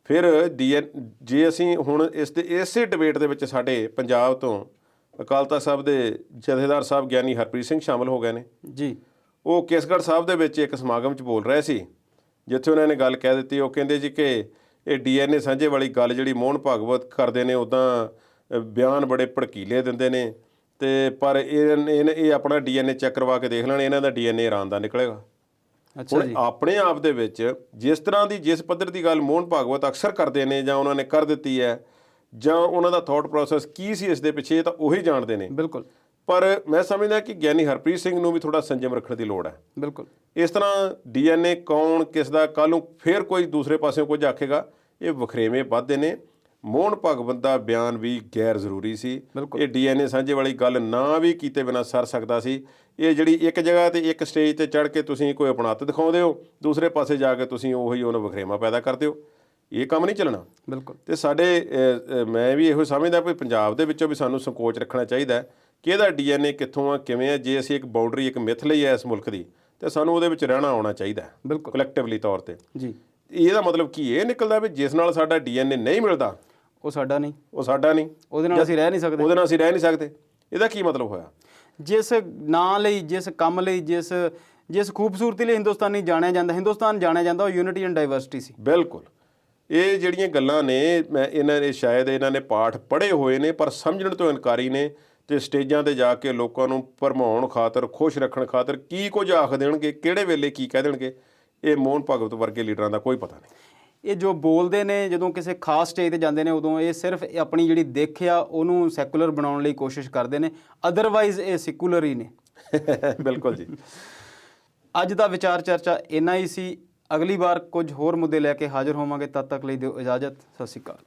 ਫਿਰ ਜੇ ਅਸੀਂ ਹੁਣ ਇਸੇ ਡਿਬੇਟ ਦੇ ਵਿੱਚ ਸਾਡੇ ਪੰਜਾਬ ਤੋਂ ਅਕਾਲ ਤਖ਼ਤ ਸਾਹਿਬ ਦੇ ਜਥੇਦਾਰ ਸਾਹਿਬ ਗਿਆਨੀ ਹਰਪ੍ਰੀਤ ਸਿੰਘ ਸ਼ਾਮਲ ਹੋ ਗਏ ਨੇ ਜੀ। ਉਹ ਕੇਸਗੜ੍ਹ ਸਾਹਿਬ ਦੇ ਵਿੱਚ ਇੱਕ ਸਮਾਗਮ 'ਚ ਬੋਲ ਰਹੇ ਸੀ, ਜਿੱਥੇ ਉਹਨਾਂ ਨੇ ਗੱਲ ਕਹਿ ਦਿੱਤੀ। ਉਹ ਕਹਿੰਦੇ ਜੀ ਕਿ ਇਹ DNA ਸਾਂਝੇ ਵਾਲੀ ਗੱਲ ਜਿਹੜੀ ਮੋਹਨ ਭਾਗਵਤ ਕਰਦੇ ਨੇ, ਉੱਦਾਂ ਬਿਆਨ ਬੜੇ ਭੜਕੀਲੇ ਦਿੰਦੇ ਨੇ ਤੇ ਪਰ ਇਹ ਆਪਣਾ DNA ਚੈੱਕ ਕਰਵਾ ਕੇ ਦੇਖ ਲੈਣ, ਇਹਨਾਂ ਦਾ DNA ਇਰਾਨ ਦਾ ਨਿਕਲੇਗਾ। ਅੱਛਾ ਜੀ। ਆਪਣੇ ਆਪ ਦੇ ਵਿੱਚ ਜਿਸ ਤਰ੍ਹਾਂ ਦੀ ਜਿਸ ਪੱਧਰ ਦੀ ਗੱਲ ਮੋਹਨ ਭਾਗਵਤ ਅਕਸਰ ਕਰਦੇ ਨੇ ਜਾਂ ਉਹਨਾਂ ਨੇ ਕਰ ਦਿੱਤੀ ਹੈ ਜਾਂ ਉਹਨਾਂ ਦਾ ਥਾਟ ਪ੍ਰੋਸੈਸ ਕੀ ਸੀ ਇਸ ਦੇ ਪਿੱਛੇ, ਤਾਂ ਉਹੀ ਜਾਣਦੇ ਨੇ। ਬਿਲਕੁਲ। ਪਰ ਮੈਂ ਸਮਝਦਾ ਕਿ ਗਿਆਨੀ ਹਰਪ੍ਰੀਤ ਸਿੰਘ ਨੂੰ ਵੀ ਥੋੜਾ ਸੰਜਮ ਰੱਖਣ ਦੀ ਲੋੜ ਹੈ। ਬਿਲਕੁਲ। ਇਸ ਤਰ੍ਹਾਂ DNA ਕੌਣ ਕਿਸ ਦਾ ਕੱਲ੍ਹ ਨੂੰ ਫਿਰ ਕੋਈ ਦੂਸਰੇ ਪਾਸਿਓਂ ਕੁਝ ਆਖੇਗਾ, ਇਹ ਵਖਰੇਵੇਂ ਵੱਧਦੇ ਨੇ। ਮੋਹਨ ਭਾਗਵਤ ਦਾ ਬਿਆਨ ਵੀ ਗੈਰ ਜ਼ਰੂਰੀ ਸੀ। ਇਹ DNA ਸਾਂਝੇ ਵਾਲੀ ਗੱਲ ਨਾ ਵੀ ਕੀਤੇ ਬਿਨਾਂ ਸਰ ਸਕਦਾ ਸੀ। ਇਹ ਜਿਹੜੀ ਇੱਕ ਜਗ੍ਹਾ ਤੇ ਇੱਕ ਸਟੇਜ ਤੇ ਚੜ੍ਹ ਕੇ ਤੁਸੀਂ ਕੋਈ ਆਪਣਾ ਹੱਥ ਦਿਖਾਉਂਦੇ ਹੋ, ਦੂਸਰੇ ਪਾਸੇ ਜਾ ਕੇ ਤੁਸੀਂ ਉਹੀ ਉਹਨੂੰ ਵਖਰੇਵਾਂ ਪੈਦਾ ਕਰਦੇ ਹੋ, ਇਹ ਕੰਮ ਨਹੀਂ ਚੱਲਣਾ। ਬਿਲਕੁਲ। ਤੇ ਸਾਡੇ ਮੈਂ ਵੀ ਇਹੋ ਸਮਝਦਾ ਵੀ ਪੰਜਾਬ ਦੇ ਵਿੱਚੋਂ ਵੀ ਸਾਨੂੰ ਸੰਕੋਚ ਰੱਖਣਾ ਚਾਹੀਦਾ ਕਿ ਇਹਦਾ DNA ਕਿੱਥੋਂ ਆ, ਕਿਵੇਂ ਆ। ਜੇ ਅਸੀਂ ਇੱਕ ਬਾਉਂਡਰੀ ਇੱਕ ਮਿੱਥ ਲਈ ਹੈ ਇਸ ਮੁਲਕ ਦੀ, ਤੇ ਸਾਨੂੰ ਉਹਦੇ ਵਿੱਚ ਰਹਿਣਾ ਆਉਣਾ ਚਾਹੀਦਾ। ਬਿਲਕੁਲ। ਕਲੈਕਟਿਵਲੀ ਤੌਰ ਤੇ ਜੀ। ਇਹਦਾ ਮਤਲਬ ਕੀ ਇਹ ਨਿਕਲਦਾ ਵੀ ਜਿਸ ਨਾਲ ਸਾਡਾ DNA ਨਹੀਂ ਮਿਲਦਾ ਉਹ ਸਾਡਾ ਨਹੀਂ, ਉਹ ਸਾਡਾ ਨਹੀਂ, ਉਹਦੇ ਨਾਲ ਅਸੀਂ ਰਹਿ ਨਹੀਂ ਸਕਦੇ, ਉਹਦੇ ਨਾਲ ਅਸੀਂ ਰਹਿ ਨਹੀਂ ਸਕਦੇ। ਇਹਦਾ ਕੀ ਮਤਲਬ ਹੋਇਆ? ਜਿਸ ਨਾਂ ਲਈ, ਜਿਸ ਕੰਮ ਲਈ, ਜਿਸ ਖੂਬਸੂਰਤੀ ਲਈ ਹਿੰਦੁਸਤਾਨੀ ਜਾਣਿਆ ਜਾਂਦਾ, ਹਿੰਦੁਸਤਾਨ ਜਾਣਿਆ ਜਾਂਦਾ, ਉਹ ਯੂਨਿਟੀ ਐਂਡ ਡਾਈਵਰਸਿਟੀ ਸੀ। ਬਿਲਕੁਲ। ਇਹ ਜਿਹੜੀਆਂ ਗੱਲਾਂ ਨੇ ਸ਼ਾਇਦ ਇਹਨਾਂ ਨੇ ਪਾਠ ਪੜ੍ਹੇ ਹੋਏ ਨੇ ਪਰ ਸਮਝਣ ਤੋਂ ਇਨਕਾਰੀ ਨੇ, ਤੇ ਸਟੇਜਾਂ ਤੇ ਜਾ ਕੇ ਲੋਕਾਂ ਨੂੰ ਭਰਮਾਉਣ ਖਾਤਰ, ਖੁਸ਼ ਰੱਖਣ ਖਾਤਰ ਕੀ ਕੁਝ ਆਖ ਦੇਣਗੇ, ਕਿਹੜੇ ਵੇਲੇ ਕੀ ਕਹਿ ਦੇਣਗੇ, ਇਹ ਮੋਹਨ ਭਾਗਵਤ ਵਰਗੇ ਲੀਡਰਾਂ ਦਾ ਕੋਈ ਪਤਾ ਨਹੀਂ। ਇਹ ਜੋ ਬੋਲਦੇ ਨੇ ਜਦੋਂ ਕਿਸੇ ਖਾਸ ਸਟੇਜ ਤੇ ਜਾਂਦੇ ਨੇ, ਉਦੋਂ ਇਹ ਸਿਰਫ ਆਪਣੀ ਜਿਹੜੀ ਦਿੱਖ ਆ ਉਹਨੂੰ ਸੈਕੂਲਰ ਬਣਾਉਣ ਲਈ ਕੋਸ਼ਿਸ਼ ਕਰਦੇ ਨੇ, ਅਦਰਵਾਈਜ਼ ਇਹ ਸੈਕੂਲਰ ਹੀ ਨੇ। ਬਿਲਕੁਲ ਜੀ। ਅੱਜ ਦਾ ਵਿਚਾਰ ਚਰਚਾ ਇੰਨਾ ਹੀ ਸੀ। ਅਗਲੀ ਵਾਰ ਕੁਝ ਹੋਰ ਮੁੱਦੇ ਲੈ ਕੇ ਹਾਜ਼ਰ ਹੋਵਾਂਗੇ। ਤਦ ਤੱਕ ਲਈ ਦਿਓ ਇਜਾਜ਼ਤ। ਸਤਿ ਸ਼੍ਰੀ ਅਕਾਲ।